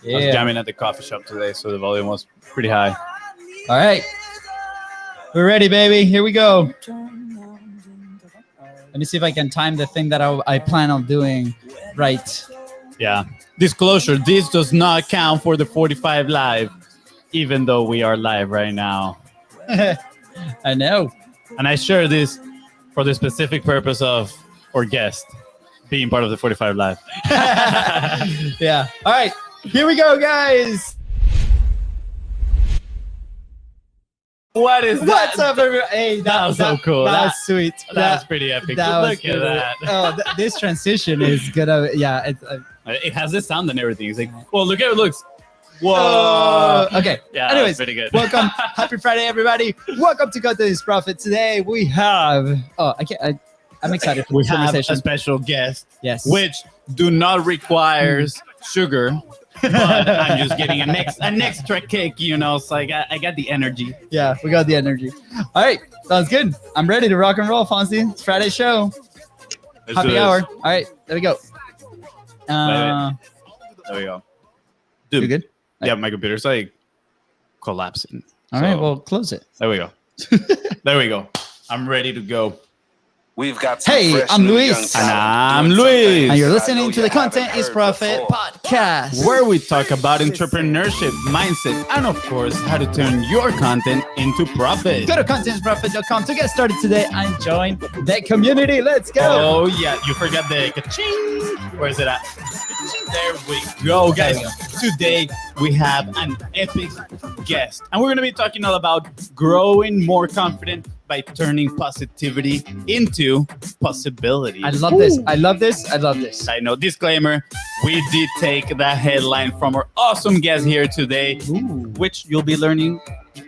I was jamming at the coffee shop today, so the volume was pretty high. All right. We're ready, baby. Here we go. Let me see if I can time the thing that I plan on doing right. Yeah. Disclosure, this does not count for the 45 live, even though we are live right now. I know. And I share this for the specific purpose of our guest being part of the 45 live. Yeah. All right. Here we go, guys. What is that? What's up, everyone? Hey, That was so cool. That was sweet. That was pretty epic. Look at that. Oh, this transition is gonna. Yeah. It has this sound and everything. It's like, well, look how it looks. Whoa. Okay. Yeah. Anyways, pretty good. welcome. Happy Friday, everybody. Welcome to Content is Profit. Today we have. Oh, I'm excited for We this have conversation. a special guest, Yes. which do not requires sugar. But I'm just getting an extra kick, you know. So I got the energy. Yeah, we got the energy. All right, sounds good. I'm ready to rock and roll, Fonzie. It's Friday show. Let's do Happy this. hour. All right, there we go. There we go. Dude, You good? Yeah, my computer's like collapsing. All right, well, close it. There we go. There we go. I'm ready to go. We've got some Hey, fresh I'm new Luis. young talent And I'm doing Luis. something And you're I listening know to the you Content haven't is heard Profit before. podcast. Where we talk about entrepreneurship, mindset, and of course, how to turn your content into profit. Go to contentisprofit.com to get started today and join the community. Let's go. Oh, yeah. You forgot the ka-ching. Where is it at? There we go, guys. There Today, we have an epic guest. And we're going to be talking all about growing more confident by turning positivity into possibility. I love this. I love this. I love this. I know, disclaimer, we did take that headline from our awesome guest here today, which you'll be learning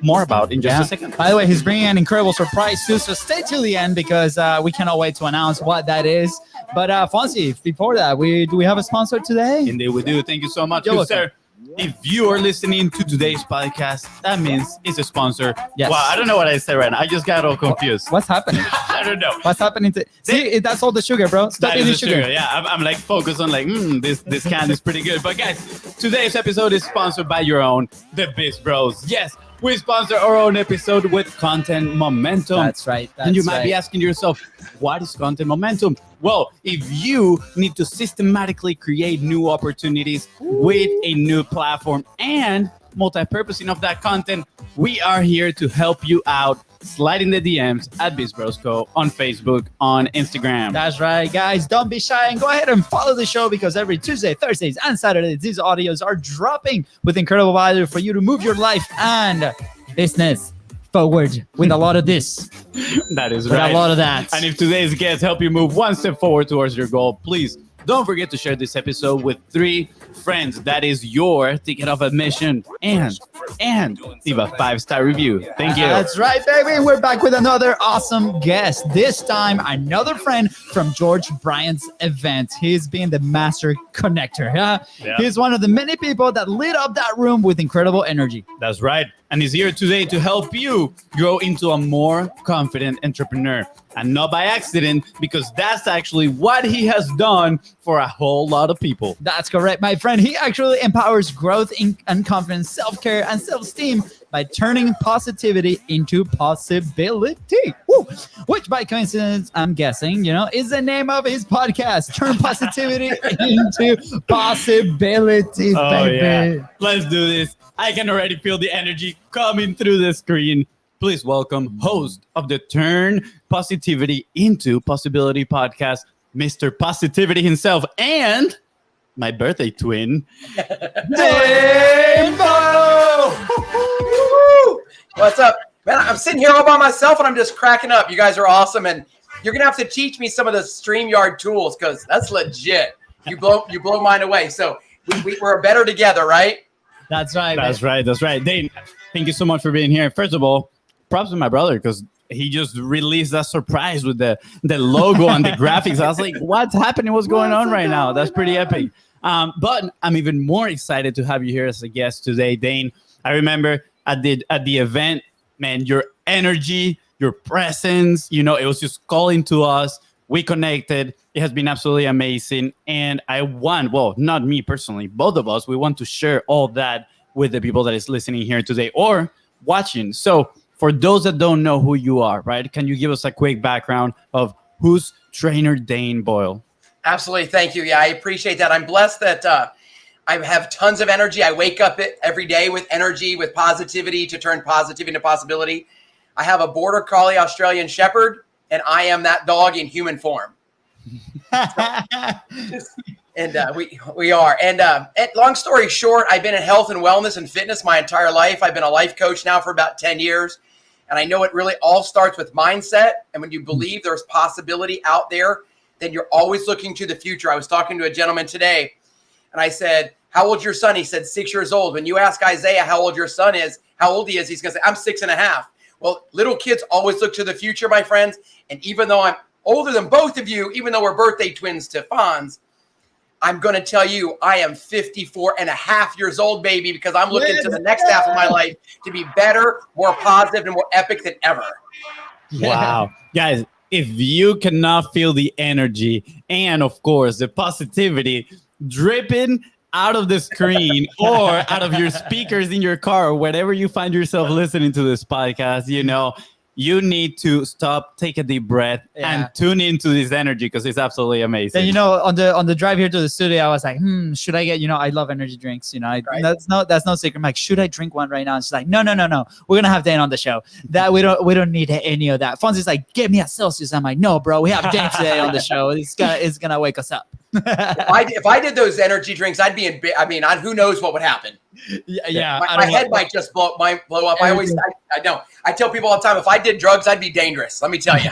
more about in just a second. By the way, he's bringing an incredible surprise too, so stay till the end because we cannot wait to announce what that is. But Fonzie, before that, do we have a sponsor today? Indeed, we do. Thank you so much, You're good welcome. sir. If you are listening to today's podcast, that means it's a sponsor. Yes. Wow, I don't know what I said right now. I just got all confused. What's happening? I don't know. What's happening to? See, that's all the sugar, bro. Stop That is eating the sugar. Yeah, I'm like focused on like, this candy is pretty good. But guys, today's episode is sponsored by your own, the BIZBROS. Yes, we sponsor our own episode with Content Momentum. That's right. And you might be asking yourself, what is content momentum? Well, if you need to systematically create new opportunities with a new platform and multi-purposing of that content, we are here to help you out. Slide in the DMs at BizBrosCo on Facebook, on Instagram. That's right, guys. Don't be shy and go ahead and follow the show because every Tuesday, Thursdays, and Saturdays, these audios are dropping with incredible value for you to move your life and business forward with a lot of this. That is With right. a lot of that. And if today's guests help you move one step forward towards your goal, please don't forget to share this episode with 3 friends. That is your ticket of admission. And leave a 5-star review. Thank you. That's right, baby. We're back with another awesome guest. This time, another friend from George Bryant's event. He's being the master connector. Yeah. He's one of the many people that lit up that room with incredible energy. That's right. And he's here today to help you grow into a more confident entrepreneur. And not by accident, because that's actually what he has done for a whole lot of people. That's correct, my friend. He actually empowers growth and confidence, self-care, and self-esteem by turning positivity into possibility. Woo! Which, by coincidence, I'm guessing, is the name of his podcast. Turn positivity into possibility, baby. Yeah. Let's do this. I can already feel the energy coming through the screen. Please welcome host of the Turn Positivity into Possibility podcast, Mr. Positivity himself, and my birthday twin, Dane Boyle! What's up? Man, I'm sitting here all by myself and I'm just cracking up. You guys are awesome. And you're going to have to teach me some of the StreamYard tools because that's legit. You blow mine away. So we're better together, right? That's right. That's right. That's right. Dane, thank you so much for being here. First of all, props to my brother because he just released that surprise with the logo and the graphics. I was like, what's happening? What's going on right now? That's pretty epic. But I'm even more excited to have you here as a guest today, Dane. I remember at the event, man, your energy, your presence, it was just calling to us. We connected. It has been absolutely amazing. And I want, well, not me personally, both of us, we want to share all that with the people that is listening here today or watching. So for those that don't know who you are, right? Can you give us a quick background of who's trainer Dane Boyle? Absolutely. Thank you. Yeah, I appreciate that. I'm blessed that I have tons of energy. I wake up every day with energy, with positivity to turn positivity into possibility. I have a Border Collie Australian Shepherd, and I am that dog in human form. And we are. And long story short, I've been in health and wellness and fitness my entire life. I've been a life coach now for about 10 years. And I know it really all starts with mindset. And when you believe there's possibility out there, then you're always looking to the future. I was talking to a gentleman today, and I said, how old's your son? He said, 6 years old. When you ask Isaiah how old your son is, how old he is, he's going to say, I'm 6.5. Well, little kids always look to the future, my friends. And even though I'm older than both of you, even though we're birthday twins to Fonz, I'm going to tell you, I am 54.5 years old, baby, because I'm looking to the next half of my life to be better, more positive, and more epic than ever. Wow. Guys, if you cannot feel the energy and, of course, the positivity dripping out of the screen or out of your speakers in your car or wherever you find yourself listening to this podcast, you know, you need to stop, take a deep breath, and tune into this energy because it's absolutely amazing. And, you know, on the drive here to the studio, I was like, should I get, you know, I love energy drinks. You know, Right. that's no secret. I'm like, should I drink one right now? And she's like, no. We're going to have Dan on the show. That we don't need any of that. Fonzie's like, give me a Celsius. I'm like, no, bro, we have Dan today on the show. It's going to wake us up. If I did those energy drinks, I'd be in. Who knows what would happen? Yeah. My head might just blow up. I know. I tell people all the time, if I did drugs, I'd be dangerous. Let me tell you.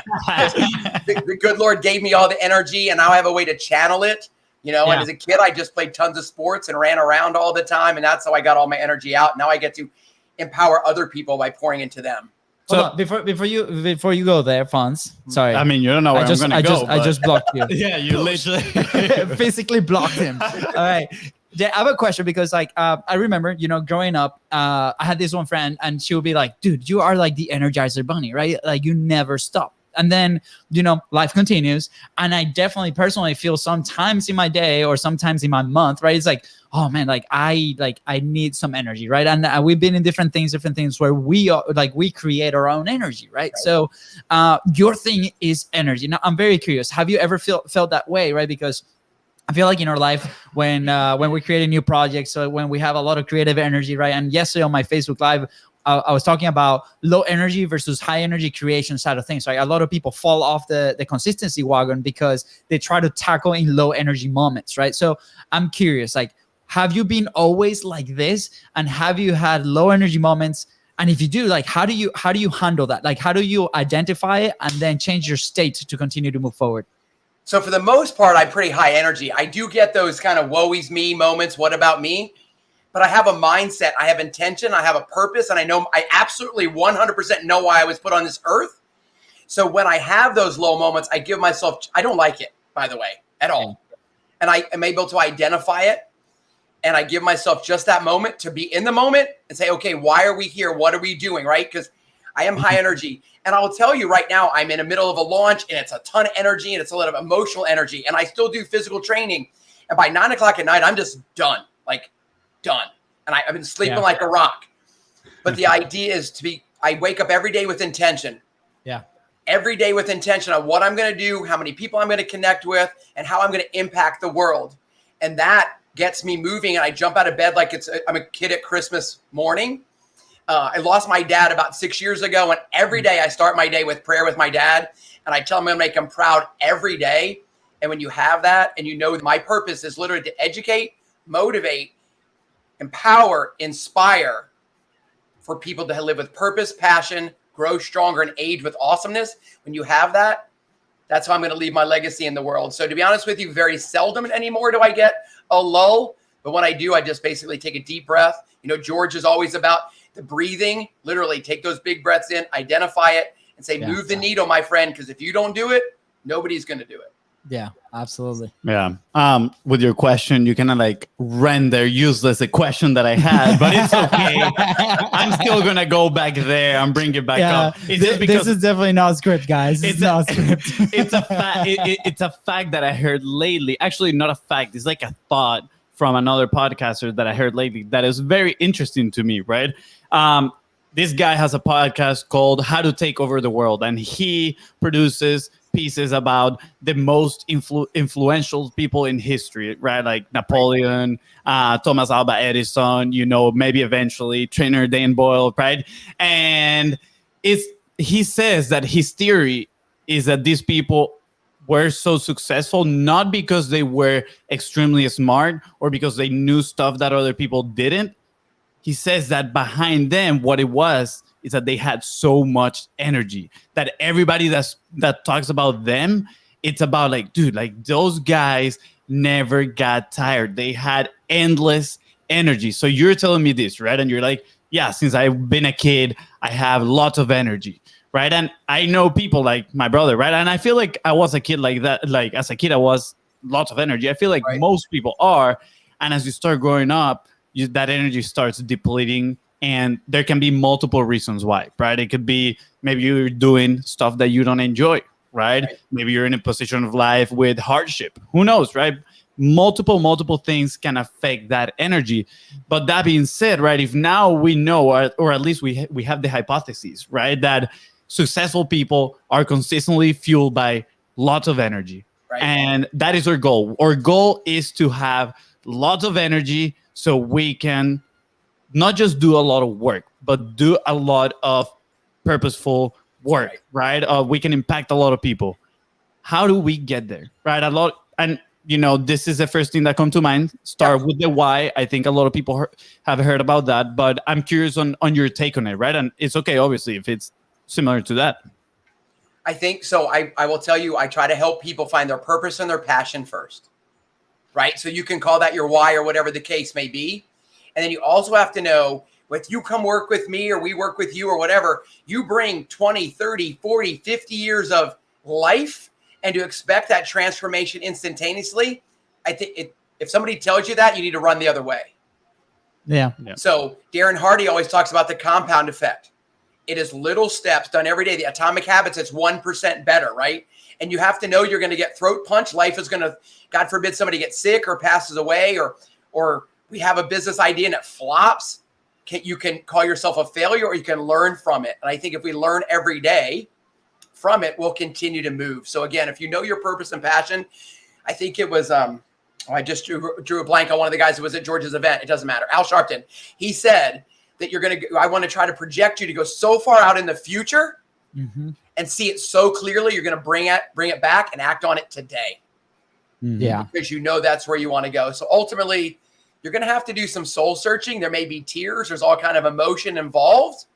the good Lord gave me all the energy, and now I have a way to channel it. You know, and as a kid, I just played tons of sports and ran around all the time, and that's how I got all my energy out. Now I get to empower other people by pouring into them. So before you go there, Fonz. Sorry. I mean, you don't know where I'm going to go. I just blocked you. Yeah, you literally physically blocked him. All right. Yeah, I have a question because, like, I remember, you know, growing up, I had this one friend, and she would be like, "Dude, you are like the Energizer Bunny, right? Like, you never stop." And then, you know, life continues, and I definitely personally feel sometimes in my day or sometimes in my month, right? It's like, oh man, I need some energy, right? And we've been in different things where we are like, we create our own energy, right? So your thing is energy. Now, I'm very curious. Have you ever felt that way, right? Because I feel like in our life, when we create a new project, so when we have a lot of creative energy, right? And yesterday on my Facebook Live, I was talking about low energy versus high energy creation side of things, right? A lot of people fall off the consistency wagon because they try to tackle in low energy moments, right? So I'm curious, like, have you been always like this? And have you had low energy moments? And if you do, like, how do you handle that? Like, how do you identify it and then change your state to continue to move forward? So for the most part, I'm pretty high energy. I do get those kind of woe is me moments. What about me? But I have a mindset. I have intention. I have a purpose. And I absolutely 100% know why I was put on this earth. So when I have those low moments, I give myself, I don't like it, by the way, at all. And I am able to identify it. And I give myself just that moment to be in the moment and say, okay, why are we here? What are we doing? Right? Because I am high energy. And I'll tell you right now, I'm in the middle of a launch, and it's a ton of energy, and it's a lot of emotional energy. And I still do physical training. And by 9 o'clock at night, I'm just done. Like, done. And I've been sleeping like a rock. But the idea is I wake up every day with intention. Yeah. Every day with intention on what I'm going to do, how many people I'm going to connect with, and how I'm going to impact the world. And that gets me moving. And I jump out of bed like I'm a kid at Christmas morning. I lost my dad about 6 years ago. And every day I start my day with prayer with my dad. And I tell him I'm going to make him proud every day. And when you have that, and you know my purpose is literally to educate, motivate, empower, inspire for people to live with purpose, passion, grow stronger, and age with awesomeness. When you have that, that's how I'm going to leave my legacy in the world. So to be honest with you, very seldom anymore do I get a lull. But when I do, I just basically take a deep breath. You know, George is always about the breathing. Literally take those big breaths in, identify it, and say, move the needle, my friend. Because if you don't do it, nobody's going to do it. Yeah, absolutely. Yeah. With your question, you kind of like render useless the question that I had, but it's okay. I'm still gonna go back there and bring it back up. It's just because this is definitely not a script, guys. It's not a script. it's a fact. It's a fact that I heard lately. Actually, not a fact. It's like a thought from another podcaster that I heard lately that is very interesting to me. Right. This guy has a podcast called How to Take Over the World, and he produces pieces about the most influential people in history, right? Like Napoleon, Thomas Alva Edison, maybe eventually trainer Dane Boyle, right? And he says that his theory is that these people were so successful not because they were extremely smart or because they knew stuff that other people didn't. He says that behind them, what it was is that they had so much energy that everybody that talks about them, it's about like, dude, like those guys never got tired. They had endless energy. So you're telling me this, right? And you're like, yeah, since I've been a kid, I have lots of energy, right? And I know people like my brother, right? And I feel like I was a kid like that. Like as a kid, I was lots of energy. I feel like most people are. And as you start growing up, that energy starts depleting, and there can be multiple reasons why, right? It could be maybe you're doing stuff that you don't enjoy, right? Maybe you're in a position of life with hardship. Who knows, right? Multiple things can affect that energy. But that being said, right, if now we know, or at least we have the hypothesis, right, that successful people are consistently fueled by lots of energy. Right. And that is our goal. Our goal is to have lots of energy so we can not just do a lot of work, but do a lot of purposeful work, right? We can impact a lot of people. How do we get there, right? And this is the first thing that comes to mind. Start with the why. I think a lot of people have heard about that, but I'm curious on your take on it, right? And it's okay, obviously, if it's similar to that. I think so. I will tell you, I try to help people find their purpose and their passion first, right? So you can call that your why or whatever the case may be. And then you also have to know, if you come work with me or we work with you or whatever, you bring 20, 30, 40, 50 years of life, and to expect that transformation instantaneously, I think if somebody tells you that, you need to run the other way. Yeah. So Darren Hardy always talks about the compound effect. It is little steps done every day. The Atomic Habits, it's 1% better, right? And you have to know you're going to get throat punch. Life is going to, God forbid, somebody gets sick or passes away, or we have a business idea and it flops. You can call yourself a failure, or you can learn from it. And I think if we learn every day from it, we'll continue to move. So again, if you know your purpose and passion, I think it was, I just drew a blank on one of the guys who was at George's event. It doesn't matter. Al Sharpton. He said that I want to try to project you to go so far out in the future and see it so clearly. You're going to bring it back and act on it today. Yeah. Because that's where you want to go. So ultimately, you're going to have to do some soul searching. There may be tears. There's all kind of emotion involved.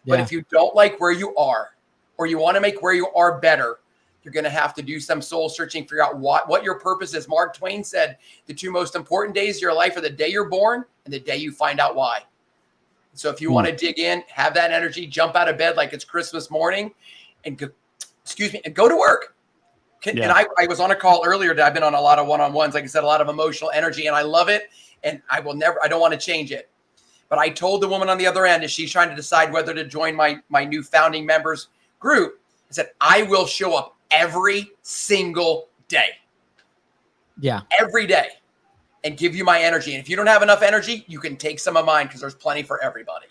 But if you don't like where you are, or you want to make where you are better, you're going to have to do some soul searching, figure out what your purpose is. Mark Twain said, the two most important days of your life are the day you're born and the day you find out why. So if you want to dig in, have that energy, jump out of bed like it's Christmas morning and go to work. And I was on a call earlier that I've been on a lot of one-on-ones, like I said, a lot of emotional energy, and I love it. And I don't want to change it. But I told the woman on the other end, as she's trying to decide whether to join my new founding members group, I said, I will show up every single day. Yeah. Every day. And give you my energy. And if you don't have enough energy, you can take some of mine, because there's plenty for everybody.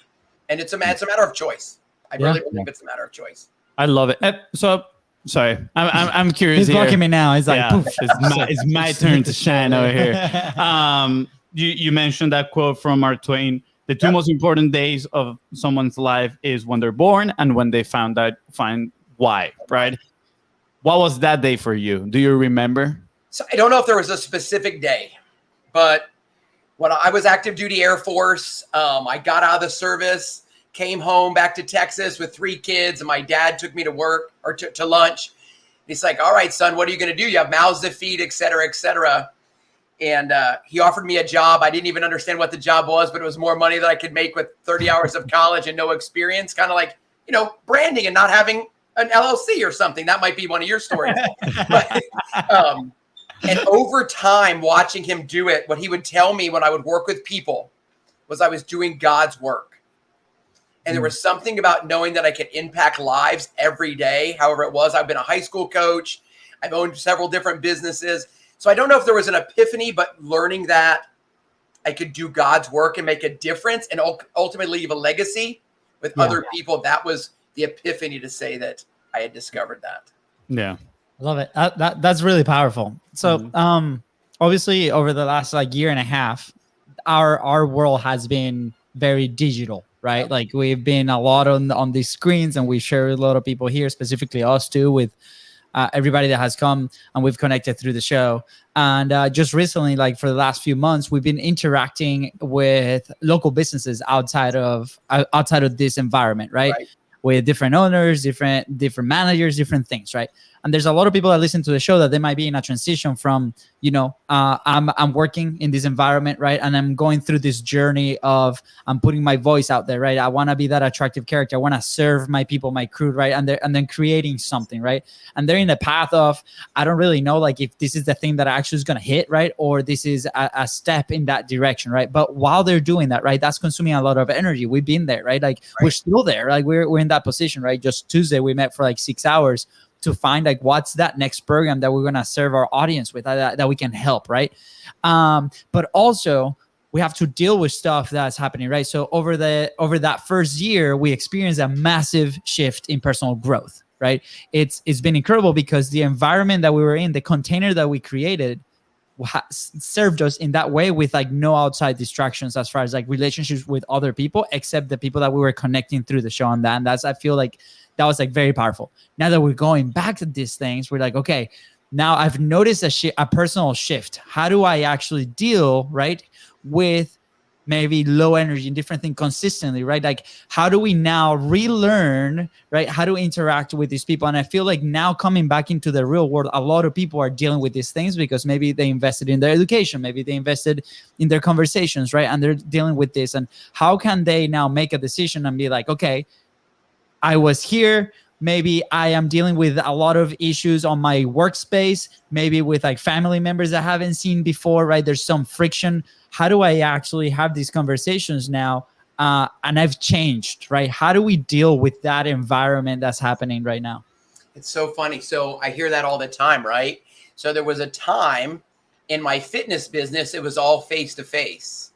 And it's a matter of choice. I really believe it's a matter of choice. I love it. So sorry, I'm curious. He's blocking me now. He's like, poof. It's my turn to shine over here. You mentioned that quote from Mark Twain. The two most important days of someone's life is when they're born and when they find why, right? What was that day for you? Do you remember? So I don't know if there was a specific day, but when I was active duty Air Force, I got out of the service, came home back to Texas with 3 kids, and my dad took me to work or to lunch. He's like, all right, son, what are you going to do? You have mouths to feed, et cetera, et cetera. And he offered me a job. I didn't even understand what the job was, but it was more money than I could make with 30 hours of college and no experience, kind of like, branding and not having an LLC or something. That might be one of your stories. But, and over time, watching him do it, what he would tell me when I would work with people was I was doing God's work. And there was something about knowing that I could impact lives every day, however it was. I've been a high school coach. I've owned several different businesses. So I don't know if there was an epiphany, but learning that I could do God's work and make a difference and ultimately leave a legacy with other people, that was the epiphany to say that I had discovered that. Yeah. I love it. That's really powerful. So obviously over the last like year and a half, our world has been very digital, right? Like we've been a lot on these screens, and we share with a lot of people here, specifically us too, with everybody that has come and we've connected through the show. And just recently, like for the last few months, we've been interacting with local businesses outside of this environment, right? With different owners, different managers, different things, right? And there's a lot of people that listen to the show that they might be in a transition from, I'm working in this environment, right? And I'm going through this journey of I'm putting my voice out there, right? I want to be that attractive character. I want to serve my people, my crew, right? And then creating something, right? And they're in the path of, I don't really know, like if this is the thing that actually is going to hit, right? Or this is a step in that direction, right? But while they're doing that, right, that's consuming a lot of energy. We've been there, right? Like we're still there, like we're in that position, right? Just Tuesday, we met for like 6 hours to find like what's that next program that we're going to serve our audience with, that we can help, right? But also we have to deal with stuff that's happening, right? So over that first year, we experienced a massive shift in personal growth, right? It's been incredible because the environment that we were in, the container that we created, served us in that way with like no outside distractions as far as like relationships with other people, except the people that we were connecting through the show on that. And that's, I feel like that was like very powerful. Now that we're going back to these things, we're like, okay, now I've noticed a personal shift. How do I actually deal, right, with maybe low energy and different things consistently, right? Like, how do we now relearn, right, how to interact with these people? And I feel like now coming back into the real world, a lot of people are dealing with these things because maybe they invested in their education, maybe they invested in their conversations, right? And they're dealing with this. And how can they now make a decision and be like, okay, I was here. Maybe I am dealing with a lot of issues on my workspace, maybe with like family members I haven't seen before, right? There's some friction. How do I actually have these conversations now? And I've changed, right? How do we deal with that environment that's happening right now? It's so funny. So I hear that all the time, right? So there was a time in my fitness business, it was all face-to-face,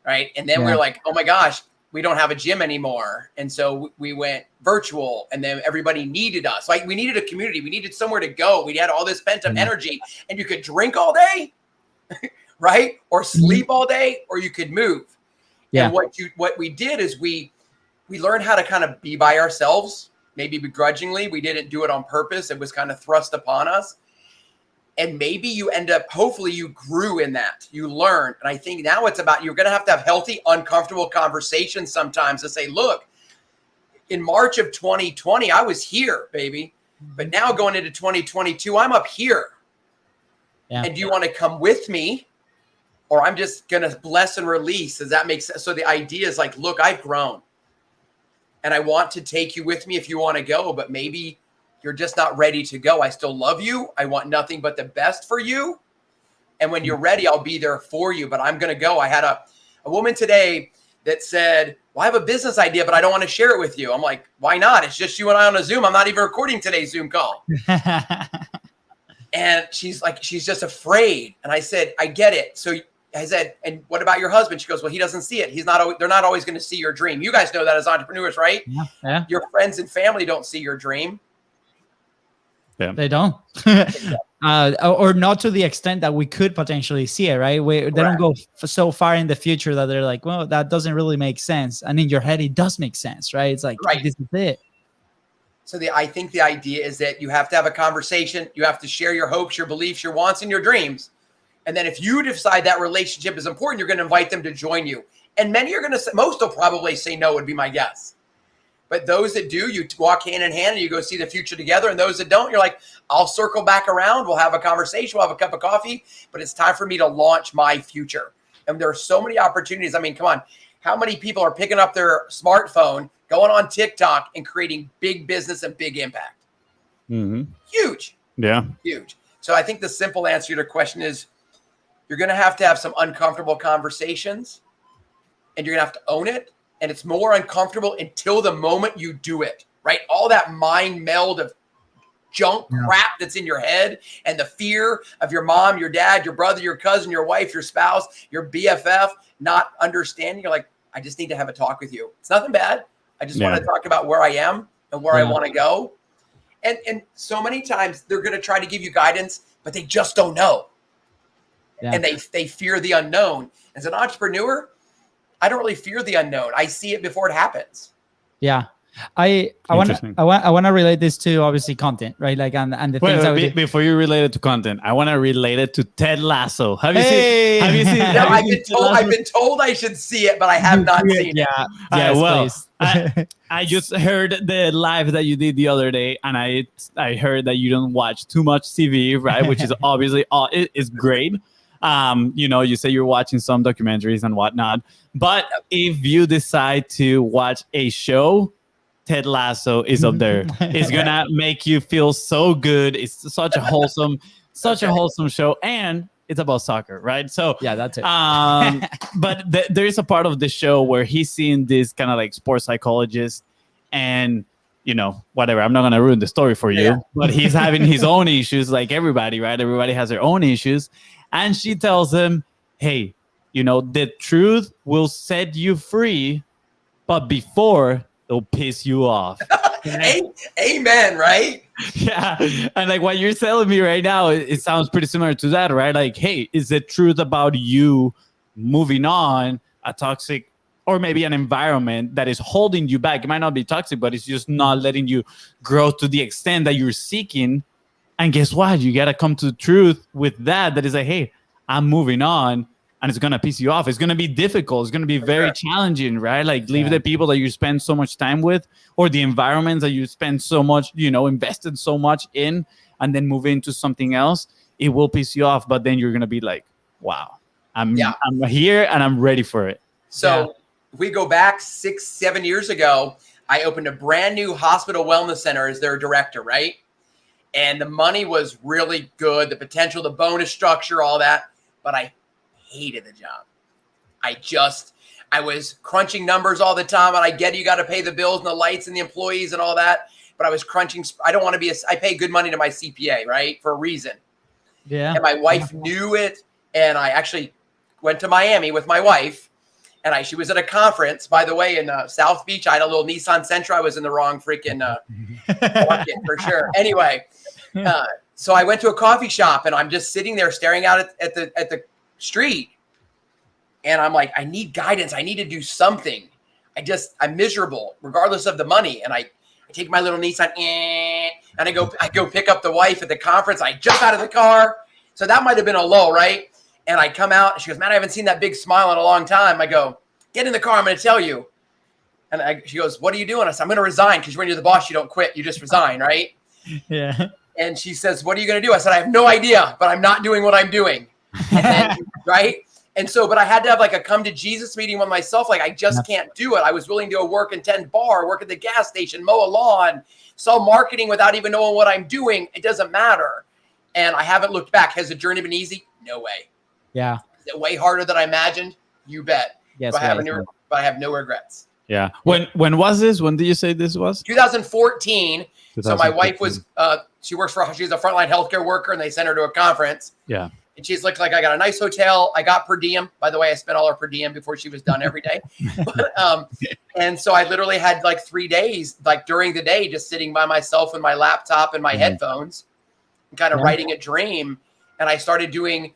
right? And then we're like, oh my gosh, we don't have a gym anymore. And so we went virtual, and then everybody needed us. Like we needed a community. We needed somewhere to go. We had all this pent up energy, and you could drink all day, right? Or sleep all day, or you could move. Yeah. And what we did is we learned how to kind of be by ourselves, maybe begrudgingly. We didn't do it on purpose. It was kind of thrust upon us. And maybe you end up, hopefully you grew in that. You learned. And I think now it's about, you're going to have healthy, uncomfortable conversations sometimes to say, look, in March of 2020, I was here, baby. But now going into 2022, I'm up here. Yeah. And do you want to come with me? Or I'm just going to bless and release. Does that make sense? So the idea is like, look, I've grown. And I want to take you with me if you want to go. But maybe you're just not ready to go. I still love you. I want nothing but the best for you. And when you're ready, I'll be there for you. But I'm going to go. I had a woman today that said, well, I have a business idea, but I don't want to share it with you. I'm like, why not? It's just you and I on a Zoom. I'm not even recording today's Zoom call. And she's like, she's just afraid. And I said, I get it. So I said, and what about your husband? She goes, well, he doesn't see it. They're not always going to see your dream. You guys know that as entrepreneurs, right? Yeah. Your friends and family don't see your dream. Yeah. They don't. Or not to the extent that we could potentially see it, right? They don't go so far in the future that they're like, well, that doesn't really make sense. And in your head, it does make sense, right? It's like, this is it. So I think the idea is that you have to have a conversation. You have to share your hopes, your beliefs, your wants, and your dreams. And then if you decide that relationship is important, you're going to invite them to join you. And many are going to say, most will probably say no, would be my guess. But those that do, you walk hand in hand and you go see the future together. And those that don't, you're like, I'll circle back around. We'll have a conversation. We'll have a cup of coffee. But it's time for me to launch my future. And there are so many opportunities. I mean, come on. how many people are picking up their smartphone, going on TikTok, and creating big business and big impact? Huge. Yeah. Huge. So I think the simple answer to your question is you're going to have some uncomfortable conversations, and you're going to have to own it. And it's more uncomfortable until the moment you do it, right? All that mind meld of junk crap that's in your head and the fear of your mom, your dad, your brother, your cousin, your wife, your spouse, your BFF, not understanding. You're like, I just need to have a talk with you. It's nothing bad. I just want to talk about where I am and where I want to go. And so many times they're going to try to give you guidance, but they just don't know. Yeah. And they fear the unknown. As an entrepreneur, I don't really fear the unknown. I see it before it happens. Yeah. I want to relate this to obviously content, right? Like and the things before you relate it to content, I want to relate it to Ted Lasso. Have you seen? No, I've been told I should see it, but I have not seen it. Yeah. Yes, I just heard the live that you did the other day, and I heard that you don't watch too much TV, right? Which is obviously it's great. You say you're watching some documentaries and whatnot, but if you decide to watch a show, Ted Lasso is up there. It's gonna make you feel so good. It's such a wholesome show, and it's about soccer, right? So yeah, that's it. But there is a part of the show where he's seeing this kind of like sports psychologist, and whatever. I'm not gonna ruin the story for you, but he's having his own issues, like everybody, right? Everybody has their own issues, and she tells him, "Hey, the truth will set you free, but before." It'll piss you off. Amen, right? Yeah. And like what you're telling me right now, it sounds pretty similar to that, right? Like, hey, is the truth about you moving on a toxic or maybe an environment that is holding you back? It might not be toxic, but it's just not letting you grow to the extent that you're seeking. And guess what? You got to come to the truth with that is like, hey, I'm moving on. And it's going to piss you off. It's going to be difficult. It's going to be very challenging, right? Like leave the people that you spend so much time with or the environments that you spend so much, invested so much in, and then move into something else. It will piss you off, but then you're going to be like, wow, I'm here and I'm ready for it. So if we go back 6-7 years ago, I opened a brand new hospital wellness center as their director, right? And the money was really good, the potential, the bonus structure, all that. But I hated the job. I was crunching numbers all the time, and I get you got to pay the bills and the lights and the employees and all that, but I was crunching. I don't want to be I pay good money to my CPA, right? For a reason. Yeah. And my wife knew it. And I actually went to Miami with my wife, and she was at a conference, by the way, in South Beach. I had a little Nissan Sentra. I was in the wrong freaking market for sure. Anyway, so I went to a coffee shop, and I'm just sitting there staring out at the street, and I'm like, I need guidance. I need to do something. I'm miserable regardless of the money. And I take my little Nissan and I go pick up the wife at the conference. I jump out of the car. So that might've been a low, right? And I come out and she goes, man, I haven't seen that big smile in a long time. I go, get in the car. I'm going to tell you. And she goes, what are you doing? I said, I'm going to resign, because when you're the boss, you don't quit. You just resign. Right. Yeah. And she says, what are you going to do? I said, I have no idea, but I'm not doing what I'm doing. And then, right. And so, but I had to have like a come to Jesus meeting with myself. Like, I just can't do it. I was willing to go work in 10 bar, work at the gas station, mow a lawn, sell marketing without even knowing what I'm doing. It doesn't matter. And I haven't looked back. Has the journey been easy? No way. Yeah. Is it way harder than I imagined? You bet. Yes. But I have no regrets. Yeah. When was this? When did you say this was? 2014. So my wife was, she's a frontline healthcare worker, and they sent her to a conference. Yeah. And she's like, I got a nice hotel. I got per diem. By the way, I spent all our per diem before she was done every day. And so I literally had like 3 days, like during the day, just sitting by myself with my laptop and my headphones and kind of writing a dream. And I started doing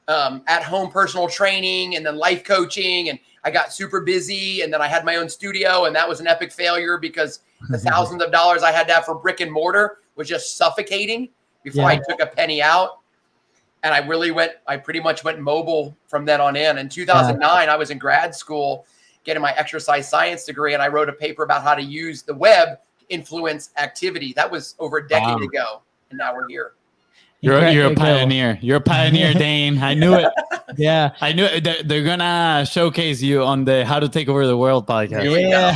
at-home personal training and then life coaching. And I got super busy. And then I had my own studio. And that was an epic failure, because the thousands of dollars I had to have for brick and mortar was just suffocating before I took a penny out. And I pretty much went mobile from then on in. In 2009, I was in grad school getting my exercise science degree, and I wrote a paper about how to use the web to influence activity. That was over a decade ago, and now we're here. You're a Incredible. pioneer. You're a pioneer, Dane. I knew it. Yeah. I knew it. They're gonna showcase you on the How to Take Over the World podcast. Here we go.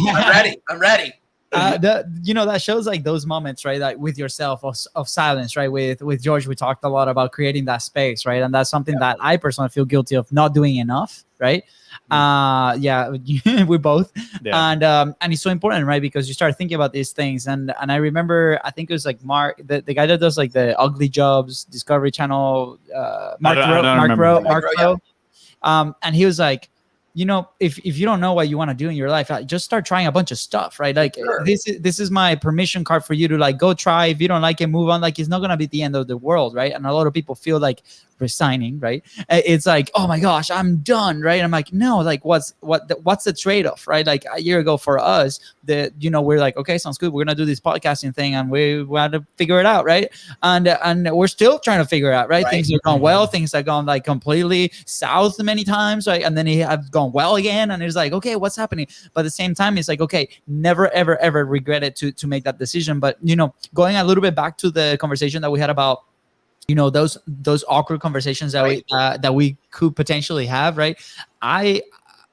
I'm ready. That shows like those moments, right? Like with yourself of silence, right? With George, we talked a lot about creating that space, right? And that's something that I personally feel guilty of not doing enough, right? We both. And it's so important, right? Because you start thinking about these things. And I remember, I think it was like Mark, the guy that does like the Ugly Jobs Discovery Channel, Mark Rowe. And he was like, you know, if you don't know what you want to do in your life, just start trying a bunch of stuff, right? Like this is my permission card for you to like go try. If you don't like it, move on. Like it's not gonna be the end of the world, right? And a lot of people feel like resigning, right? It's like, oh my gosh, I'm done, right? I'm like, no, like what's the trade-off, right? Like a year ago for us, we're like, okay, sounds good. We're gonna do this podcasting thing, and we want to figure it out, right? And we're still trying to figure it out, right? Things are going well, things have gone like completely south many times, right? And then they have gone well again, and it's like, okay, what's happening? But at the same time, it's like, okay, never ever ever regret it to make that decision. But going a little bit back to the conversation that we had about those awkward conversations that we could potentially have, right?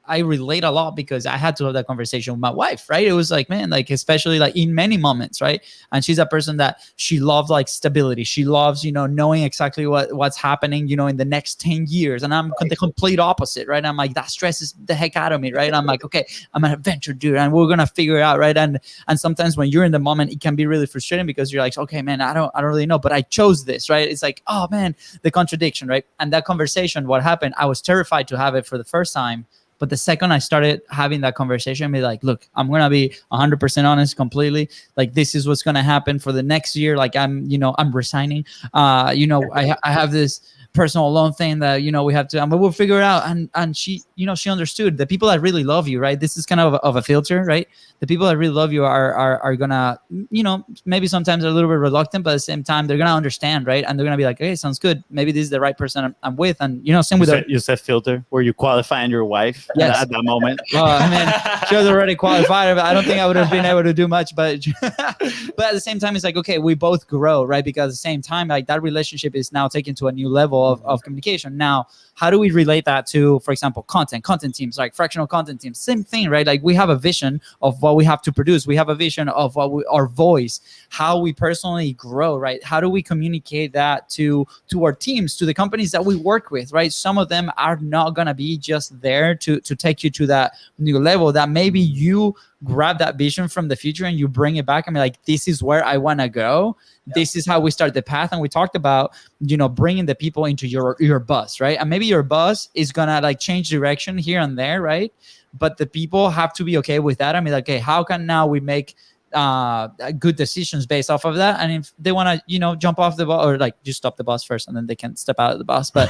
I relate a lot because I had to have that conversation with my wife, right? It was like, man, like especially like in many moments, right? And she's a person that she loves like stability. She loves, knowing exactly what's happening, in the next 10 years. And I'm the complete opposite, right? I'm like, that stresses the heck out of me, right? I'm like, okay, I'm an adventure dude and we're gonna figure it out, right? And sometimes when you're in the moment, it can be really frustrating because you're like, okay, man, I don't really know, but I chose this, right? It's like, oh man, the contradiction, right? And that conversation, what happened? I was terrified to have it for the first time. But the second I started having that conversation, be like, look, I'm going to be 100% honest completely. Like, this is what's going to happen for the next year. Like, I'm resigning. I have this personal loan thing that, we have to, we'll figure it out. And she, she understood the people that really love you, right? This is kind of a filter, right? The people that really love you are gonna, maybe sometimes they're a little bit reluctant, but at the same time, they're gonna understand, right? And they're gonna be like, hey, sounds good. Maybe this is the right person I'm with. And, same with you said filter, were you qualifying your wife at that moment? She was already qualified. But I don't think I would have been able to do much, but but at the same time, it's like, okay, we both grow, right? Because at the same time, like that relationship is now taken to a new level of communication. Now, how do we relate that to, for example, content teams, like fractional content teams? Same thing, right? Like we have a vision of what we have to produce. We have a vision of our voice, how we personally grow, right? How do we communicate that to our teams, to the companies that we work with, right? Some of them are not going to be just there to take you to that new level that maybe you grab that vision from the future and you bring it back and be like, this is where I want to go. This is how we start the path. And we talked about, bringing the people into your bus, right? And maybe your bus is going to like change direction here and there, right? But the people have to be okay with that. I mean, like, okay, how can now we make good decisions based off of that? And if they want to, jump off the bus or like just stop the bus first and then they can step out of the bus. But,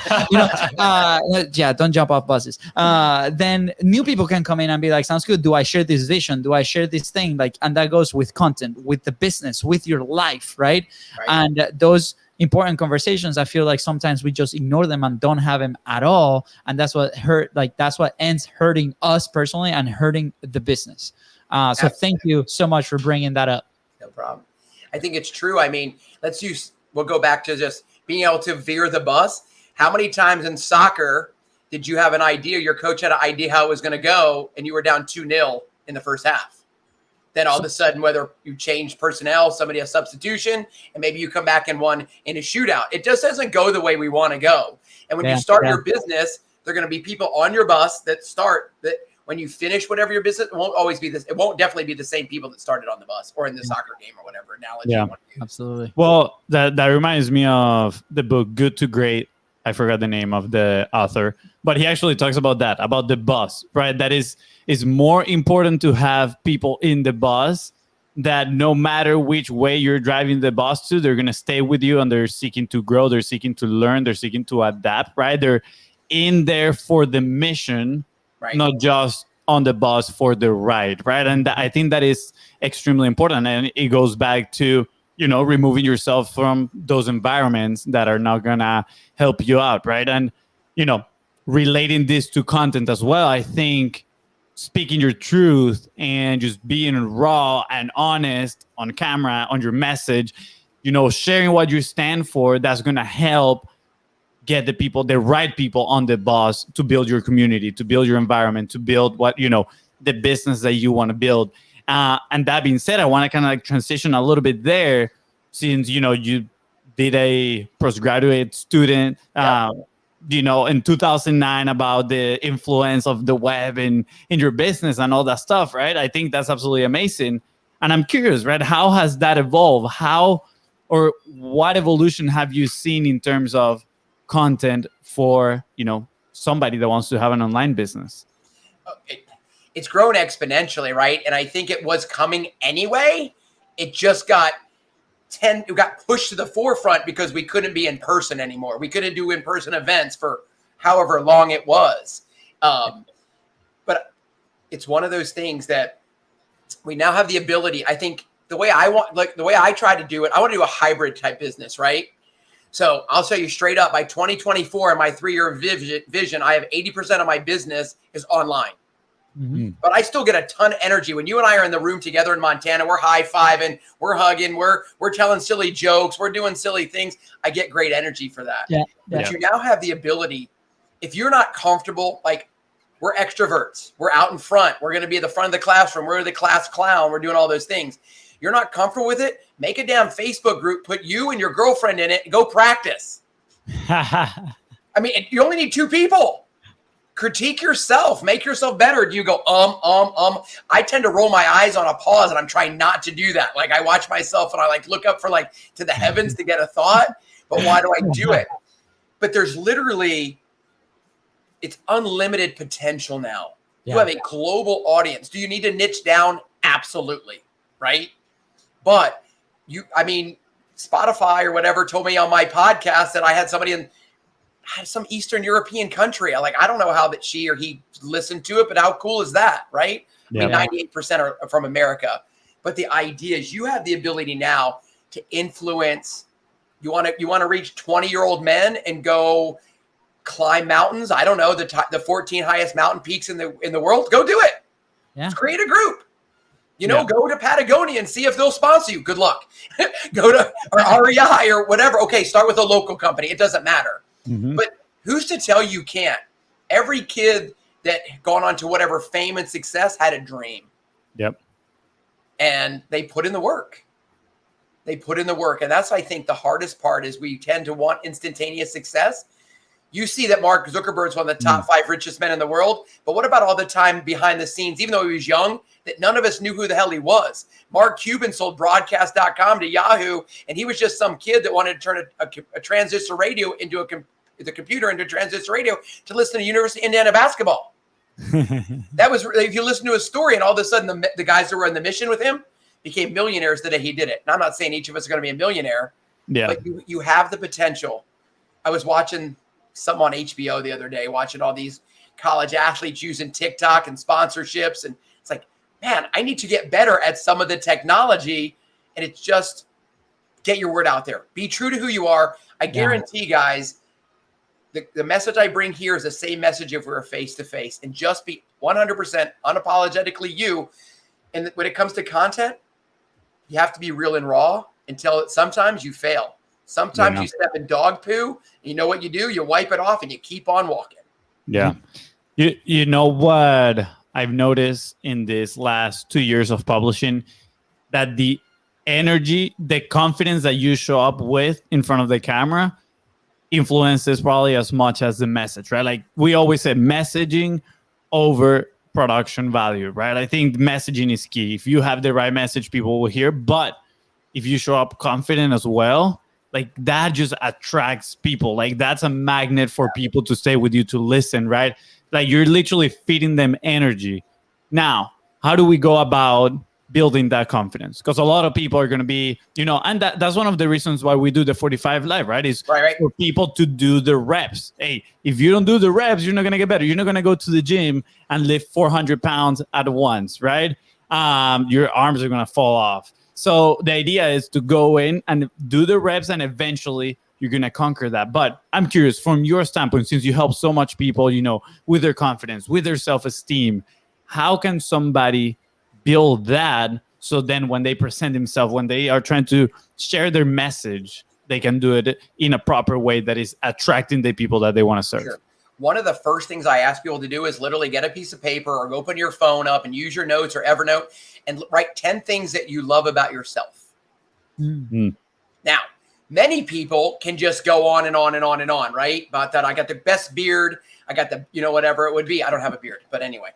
don't jump off buses. Then new people can come in and be like, sounds good. Do I share this vision? Do I share this thing? Like, and that goes with content, with the business, with your life, right? And those important conversations, I feel like sometimes we just ignore them and don't have them at all. And that's what that's what ends hurting us personally and hurting the business. So thank you so much for bringing that up. No problem. I think it's true. I mean, we'll go back to just being able to veer the bus. How many times in soccer did you have an idea, your coach had an idea how it was going to go, and you were down 2-0 in the first half? Then all of a sudden, whether you change personnel, somebody has substitution, and maybe you come back and won in a shootout. It just doesn't go the way we want to go. And when you start your business, there are going to be people on your bus that when you finish whatever your business, it won't always be this. It won't definitely be the same people that started on the bus or in the soccer game or whatever analogy you want to use. Absolutely. Well, that reminds me of the book Good to Great. I forgot the name of the author, but he actually talks about that, about the bus, right? That is more important to have people in the bus that no matter which way you're driving the bus to, they're going to stay with you and they're seeking to grow. They're seeking to learn. They're seeking to adapt, right? They're in there for the mission, not just on the bus for the ride, right? And I think that is extremely important. And it goes back to, removing yourself from those environments that are not going to help you out, right? And, relating this to content as well, I think speaking your truth and just being raw and honest on camera, on your message, sharing what you stand for, that's going to help get the right people on the bus to build your community, to build your environment, to build the business that you want to build. And that being said, I want to kind of transition a little bit there, since, you did a postgraduate student, in 2009, about the influence of the web in your business and all that stuff, right? I think that's absolutely amazing. And I'm curious, right? How has that evolved? Or what evolution have you seen in terms of content for, somebody that wants to have an online business? It's grown exponentially, right? And I think it was coming anyway. It just got pushed to the forefront because we couldn't be in person anymore. We couldn't do in-person events for however long it was. But it's one of those things that we now have the ability. I think the way I try to do it, I want to do a hybrid type business, right? So I'll tell you straight up, by 2024, in my 3-year vision, I have 80% of my business is online. Mm-hmm. But I still get a ton of energy when you and I are in the room together in Montana. We're high-fiving, we're hugging, we're telling silly jokes, we're doing silly things. I get great energy for that. But you now have the ability, if you're not comfortable, like, we're extroverts, we're out in front, we're going to be at the front of the classroom, we're the class clown, we're doing all those things. You're not comfortable with it? Make a damn Facebook group, put you and your girlfriend in it, and go practice. I mean, you only need 2 people. Critique yourself, make yourself better. Do you go, I tend to roll my eyes on a pause, and I'm trying not to do that. Like, I watch myself and I look up for to the heavens to get a thought, but why do I do it? But there's literally, it's unlimited potential now. You have a global audience. Do you need to niche down? Absolutely. Right. But Spotify or whatever told me on my podcast that I had somebody in some Eastern European country. I don't know how that she or he listened to it, but how cool is that, right? Yeah. 98% are from America. But the idea is you have the ability now to influence. You want to reach 20-year-old men and go climb mountains. I don't know, the 14 highest mountain peaks in the world. Go do it. Yeah. Let's create a group. Go to Patagonia and see if they'll sponsor you. Good luck. Go to REI or whatever. Okay, start with a local company. It doesn't matter. Mm-hmm. But who's to tell you can't? Every kid that gone on to whatever fame and success had a dream. Yep. And they put in the work. And that's, I think, the hardest part is we tend to want instantaneous success. You see that Mark Zuckerberg's one of the top 5 richest men in the world. But what about all the time behind the scenes, even though he was young, that none of us knew who the hell he was? Mark Cuban sold broadcast.com to Yahoo, and he was just some kid that wanted to turn a transistor radio into the computer into a transistor radio to listen to University of Indiana basketball. That was, if you listen to his story, and all of a sudden the guys that were on the mission with him became millionaires the day he did it. And I'm not saying each of us are going to be a millionaire, but you have the potential. I was watching some on HBO the other day, watching all these college athletes using TikTok and sponsorships. And it's like, man, I need to get better at some of the technology. And it's just get your word out there. Be true to who you are. I guarantee, guys, the message I bring here is the same message if we were face-to-face. And just be 100% unapologetically you. And when it comes to content, you have to be real and raw until sometimes you fail. Sometimes you step in dog poo. You know what you do? You wipe it off and you keep on walking. Yeah. You know what I've noticed in this last 2 years of publishing? That the energy, the confidence that you show up with in front of the camera influences probably as much as the message, right? Like we always say, messaging over production value, right? I think messaging is key. If you have the right message, people will hear. But if you show up confident as well, like that just attracts people. Like that's a magnet for people to stay with you, to listen, right? Like you're literally feeding them energy. Now, how do we go about building that confidence? Because a lot of people are going to be, and that's one of the reasons why we do the 45 Live, right? Is for people to do the reps. Hey, if you don't do the reps, you're not going to get better. You're not going to go to the gym and lift 400 pounds at once, right? Your arms are going to fall off. So the idea is to go in and do the reps, and eventually you're going to conquer that. But I'm curious, from your standpoint, since you help so much people, with their confidence, with their self-esteem, how can somebody build that So then when they present themselves, when they are trying to share their message, they can do it in a proper way that is attracting the people that they want to serve. Sure. One of the first things I ask people to do is literally get a piece of paper or open your phone up and use your notes or Evernote and write 10 things that you love about yourself. Now, many people can just go on and on and on and on, right? About that, I got the best beard. I got the, whatever it would be. I don't have a beard, but anyway.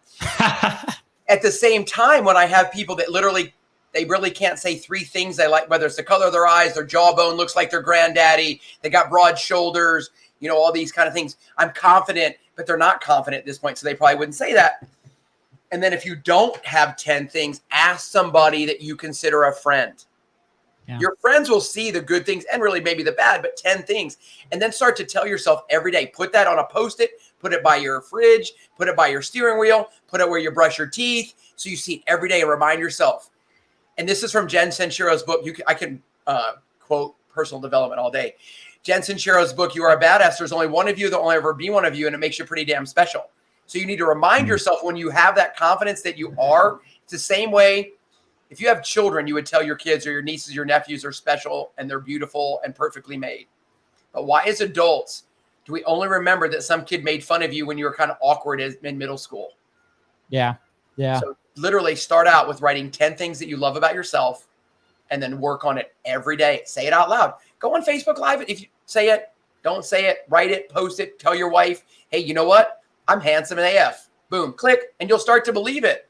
At the same time, when I have people that literally, they really can't say 3 things they like, whether it's the color of their eyes, their jawbone looks like their granddaddy, they got broad shoulders, all these kind of things. I'm confident, but they're not confident at this point, so they probably wouldn't say that. And then if you don't have 10 things, ask somebody that you consider a friend. Yeah. Your friends will see the good things and really maybe the bad, but 10 things. And then start to tell yourself every day, put that on a Post-it, put it by your fridge, put it by your steering wheel, put it where you brush your teeth. So you see it every day and remind yourself. And this is from Jen Sincero's book. I can quote personal development all day. Jen Sincero's book, You Are a Badass. There's only one of you. There'll only ever be one of you. And it makes you pretty damn special. So you need to remind yourself when you have that confidence that you are. It's the same way. If you have children, you would tell your kids or your nieces, your nephews are special and they're beautiful and perfectly made. But why as adults do we only remember that some kid made fun of you when you were kind of awkward in middle school? Yeah. Yeah. So literally start out with writing 10 things that you love about yourself and then work on it every day. Say it out loud. Go on Facebook Live. If you say it, don't say it, write it, post it, tell your wife, hey, you know what? I'm handsome in AF. Boom, click, and you'll start to believe it.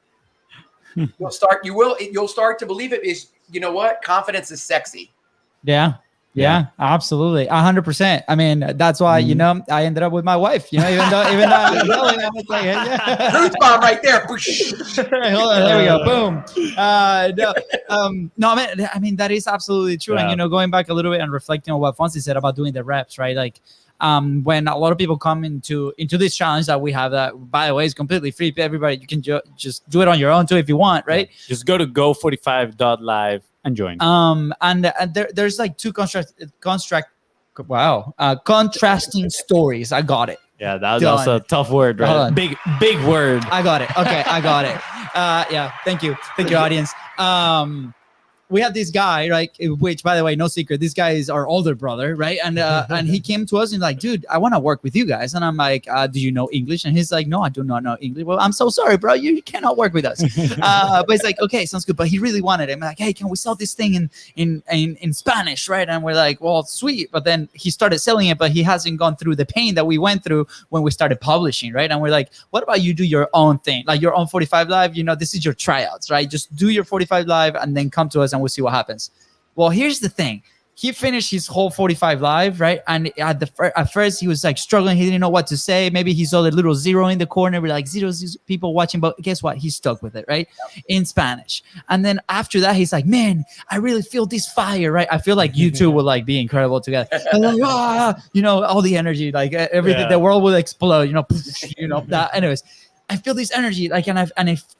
You'll start to believe it is, you know what? Confidence is sexy. Yeah, absolutely. 100%. I mean, that's why, I ended up with my wife, even though I'm yelling, I was like, yeah. Truth bomb right there. Hold on, there we go. Boom. No, I mean, that is absolutely true. Yeah. And, going back a little bit and reflecting on what Fonzie said about doing the reps, right? Like, when a lot of people come into this challenge that we have, that by the way is completely free, everybody, you can just do it on your own too if you want, right? Yeah. Just go to go45.live and join. And there's like 2 contrasting stories. I got it. Yeah, that was a tough word, right? Big word. I got it. Okay, I got it. Yeah, thank you, audience. We had this guy, right? Which, by the way, no secret, this guy is our older brother, right? And and he came to us and like, dude, I want to work with you guys. And I'm like, do you know English? And he's like, no, I do not know English. Well, I'm so sorry, bro. You cannot work with us. But it's like, okay, sounds good. But he really wanted it. I'm like, hey, can we sell this thing in Spanish, right? And we're like, well, sweet. But then he started selling it, but he hasn't gone through the pain that we went through when we started publishing, right? And we're like, what about you do your own thing, like your own 45 Live? This is your tryouts, right? Just do your 45 Live and then come to us and we'll see what happens. Well, here's the thing. He finished his whole 45 Live, right? And at first he was like struggling. He didn't know what to say. Maybe he saw the little 0 in the corner. We're like, zero people watching. But guess what? He stuck with it, right? In Spanish. And then after that, he's like, man, I really feel this fire, right? I feel like you two will like be incredible together. And like, all the energy, like everything, the world will explode, that. Anyways, I feel this energy, like, and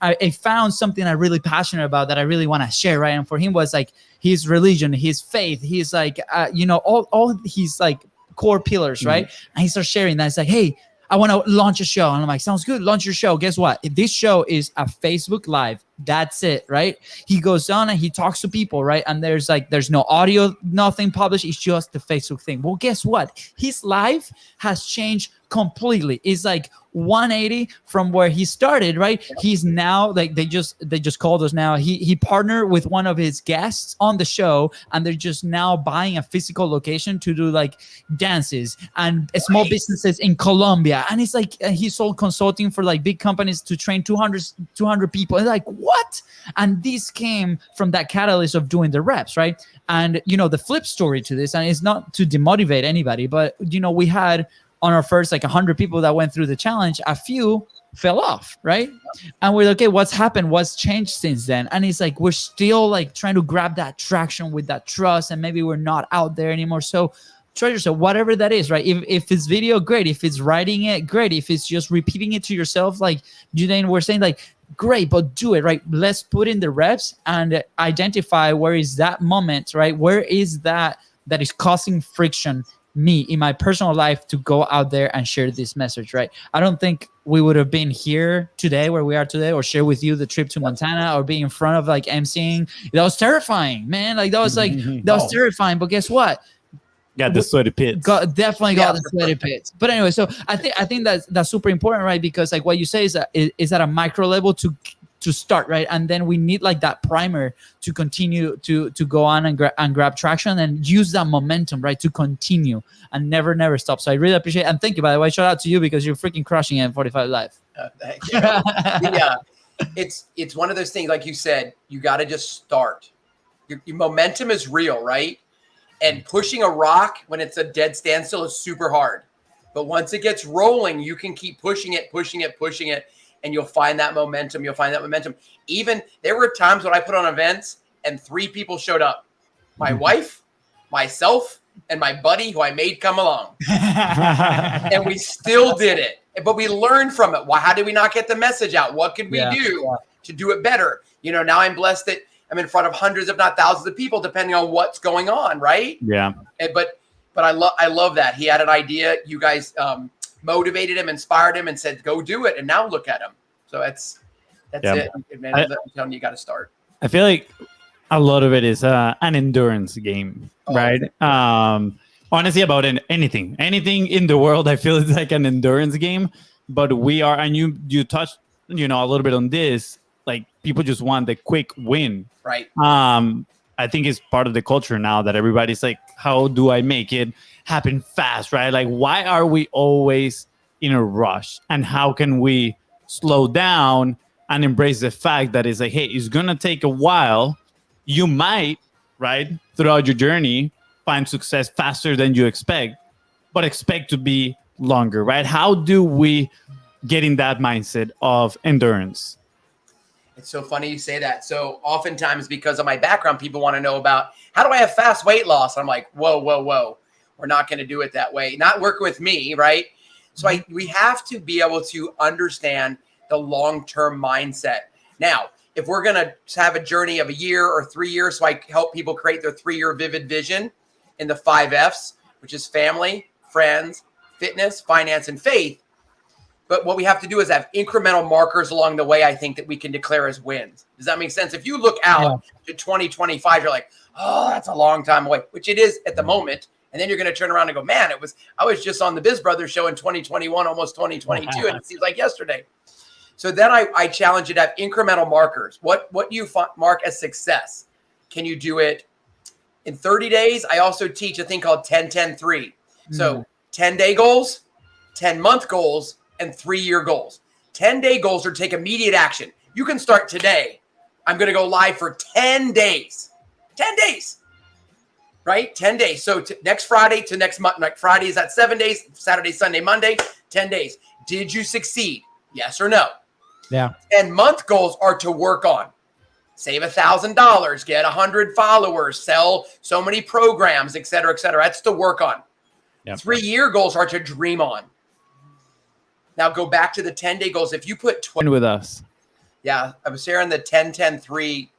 I found something I'm really passionate about that I really want to share, right? And for him was like his religion, his faith, he's like, all his like core pillars, right? And he starts sharing that. It's like, hey, I want to launch a show. And I'm like, sounds good. Launch your show. Guess what? This show is a Facebook Live. That's it, right? He goes on and he talks to people, right? And there's no audio, nothing published. It's just the Facebook thing. Well, guess what? His life has changed completely. It's like 180 from where he started, right? He's now like, they just called us now. He partnered with one of his guests on the show, and they're just now buying a physical location to do like dances and small businesses in Colombia. And it's like, he sold consulting for like big companies to train 200 people. And like, what? And this came from that catalyst of doing the reps, right? And the flip story to this, and it's not to demotivate anybody, but we had on our first like 100 people that went through the challenge, a few fell off, right? And we're like, okay, what's happened? What's changed since then? And it's like, we're still like trying to grab that traction with that trust, and maybe we're not out there anymore. So try yourself, whatever that is, right? If it's video, great. If it's writing it, great. If it's just repeating it to yourself, like Dane, we're saying, like, great, but do it, right? Let's put in the reps and identify where is that moment, right? Where is that is causing friction me in my personal life to go out there and share this message, right? I don't think we would have been here today where we are today, or share with you the trip to Montana, or be in front of like emceeing. That was terrifying, man. Like that was terrifying. But guess what? Got the sweaty pits. Definitely got the sweaty pits. But anyway, so I think that's super important, right? Because like what you say is at a micro level to start, right? And then we need like that primer to continue to go on and grab traction and use that momentum, right? To continue and never stop. So I really appreciate it. And thank you, by the way. Shout out to you because you're freaking crushing it in 45 Live. Thank you. Yeah. It's one of those things, like you said, you got to just start. Your momentum is real, right? And pushing a rock when it's a dead standstill is super hard. But once it gets rolling, you can keep pushing it. And you'll find that momentum. Even there were times when I put on events and 3 people showed up. My wife, myself, and my buddy who I made come along. And we still did it. But we learned from it. Why? How did we not get the message out? What could we do to do it better? You know, now I'm blessed that I'm in front of hundreds, if not thousands of people, depending on what's going on, right? Yeah. But I love that. He had an idea. You guys motivated him, inspired him, and said, go do it. And now look at him. So that's it. Man, I'm telling you, got to start. I feel like a lot of it is an endurance game, right? Honestly, about anything in the world, I feel it's like an endurance game. But we are, and you touched, a little bit on this. Like people just want the quick win, right? I think it's part of the culture now that everybody's like, how do I make it happen fast, right? Like, why are we always in a rush? And how can we slow down and embrace the fact that it's like, hey, it's going to take a while. You might, right, throughout your journey, find success faster than you expect, but expect to be longer, right? How do we get in that mindset of endurance? It's so funny you say that. So oftentimes, because of my background, people want to know about how do I have fast weight loss? I'm like, whoa. We're not going to do it that way. Not work with me, right? So we have to be able to understand the long-term mindset. Now, if we're going to have a journey of a year or 3 years, so I help people create their 3-year vivid vision in the 5 Fs, which is family, friends, fitness, finance, and faith. But what we have to do is have incremental markers along the way, I think, that we can declare as wins. Does that make sense? If you look out to 2025, you're like, oh, that's a long time away, which it is at the moment. And then you're going to turn around and go, man, I was just on the BIZBROS show in 2021, almost 2022, and it seems like yesterday. So then I challenge you to have incremental markers. What do you mark as success? Can you do it in 30 days? I also teach a thing called 10-10-3. So 10-day goals, 10-month goals, and 3-year goals. 10-day goals are to take immediate action. You can start today. I'm going to go live for 10 days. 10 days. Right? 10 days. So next Friday to next month. Like Friday is at 7 days. Saturday, Sunday, Monday, 10 days. Did you succeed? Yes or no? Yeah. 10-month goals are to work on. Save $1,000, get 100 followers, sell so many programs, et cetera, et cetera. That's to work on. Yep. 3-year goals are to dream on. Now go back to the 10-day goals. If you put 20 with us. Yeah, I was sharing the 10-10-3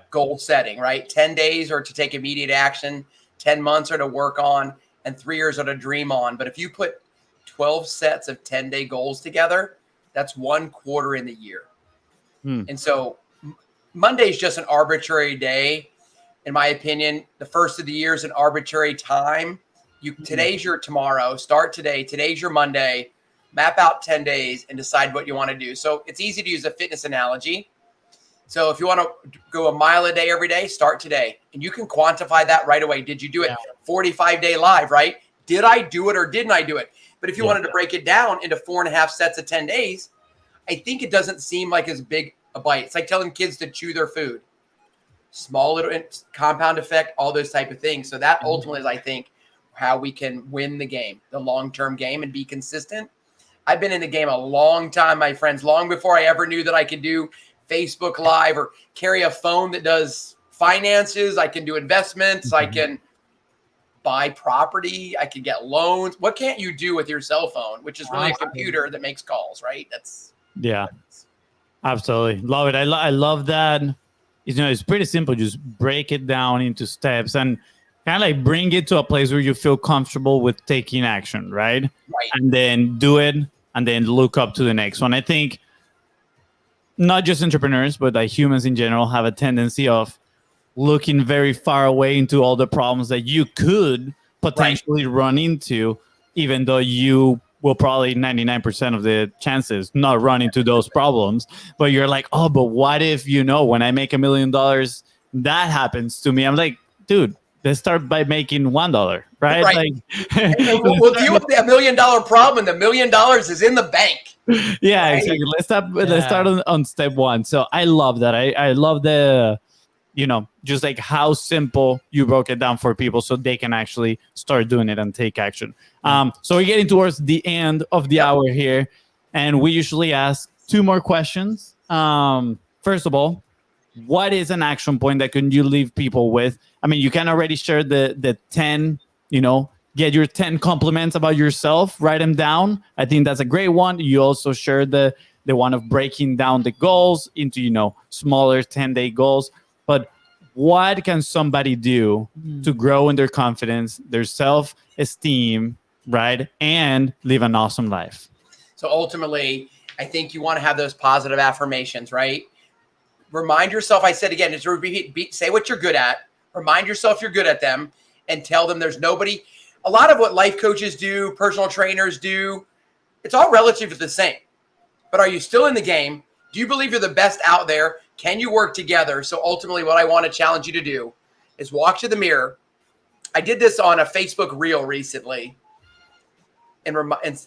goal setting, right? 10 days are to take immediate action, 10 months are to work on, and 3 years are to dream on. But if you put 12 sets of 10-day goals together, that's 1 quarter in the year. And so Monday is just an arbitrary day. In my opinion, the first of the year is an arbitrary time. Today's your tomorrow. Start today. Today's your Monday. Map out 10 days and decide what you want to do. So it's easy to use a fitness analogy. So if you want to go a mile a day every day, start today. And you can quantify that right away. Did you do it 45-day live, right? Did I do it or didn't I do it? But if you wanted to break it down into 4.5 sets of 10 days, I think it doesn't seem like as big a bite. It's like telling kids to chew their food. Small little compound effect, all those type of things. So that ultimately is, I think, how we can win the game, the long-term game, and be consistent. I've been in the game a long time, my friends, long before I ever knew that I could do Facebook Live or carry a phone that does finances. I can do investments. I can buy property. I can get loans. What can't you do with your cell phone, which is really a computer that makes calls, right? Absolutely. Love it. I love that. It's pretty simple. Just break it down into steps. And kind of like bring it to a place where you feel comfortable with taking action, right? Right. And then do it, and then look up to the next one. I think not just entrepreneurs, but like humans in general have a tendency of looking very far away into all the problems that you could potentially run into, even though you will probably 99% of the chances not run into those problems. But you're like, oh, but what if, when I make $1 million, that happens to me? I'm like, dude, let's start by making $1, right? Right. Like, we'll deal with the $1 million problem, and the $1 million is in the bank. Yeah, Right. exactly. Let's start on step one. So I love that. I love the, just like how simple you broke it down for people so they can actually start doing it and take action. So we're getting towards the end of the hour here, and we usually ask 2 more questions. First of all, what is an action point that can you leave people with? I mean, you can already share the 10, get your 10 compliments about yourself, write them down. I think that's a great one. You also shared the one of breaking down the goals into, smaller 10-day goals. But what can somebody do to grow in their confidence, their self-esteem, right? And live an awesome life? So ultimately, I think you want to have those positive affirmations, right? Remind yourself, I said again, just repeat, say what you're good at. Remind yourself you're good at them, and tell them there's nobody. A lot of what life coaches do, personal trainers do, it's all relative to the same. But are you still in the game? Do you believe you're the best out there? Can you work together? So ultimately, what I want to challenge you to do is walk to the mirror. I did this on a Facebook reel recently, and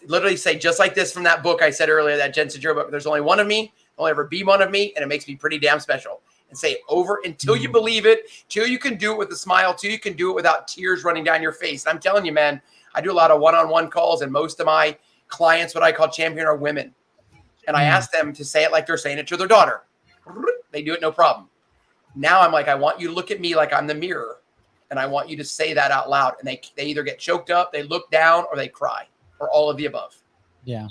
literally say, just like this from that book I said earlier, that Jen Sincero book, there's only one of me, there'll ever be one of me, and it makes me pretty damn special. And say it over until you believe it, till you can do it with a smile, till you can do it without tears running down your face. And I'm telling you, man, I do a lot of one-on-one calls, and most of my clients, what I call champion, are women. And I ask them to say it like they're saying it to their daughter. They do it, no problem. Now I'm like, I want you to look at me like I'm the mirror, and I want you to say that out loud. And they either get choked up, they look down, or they cry, or all of the above. Yeah.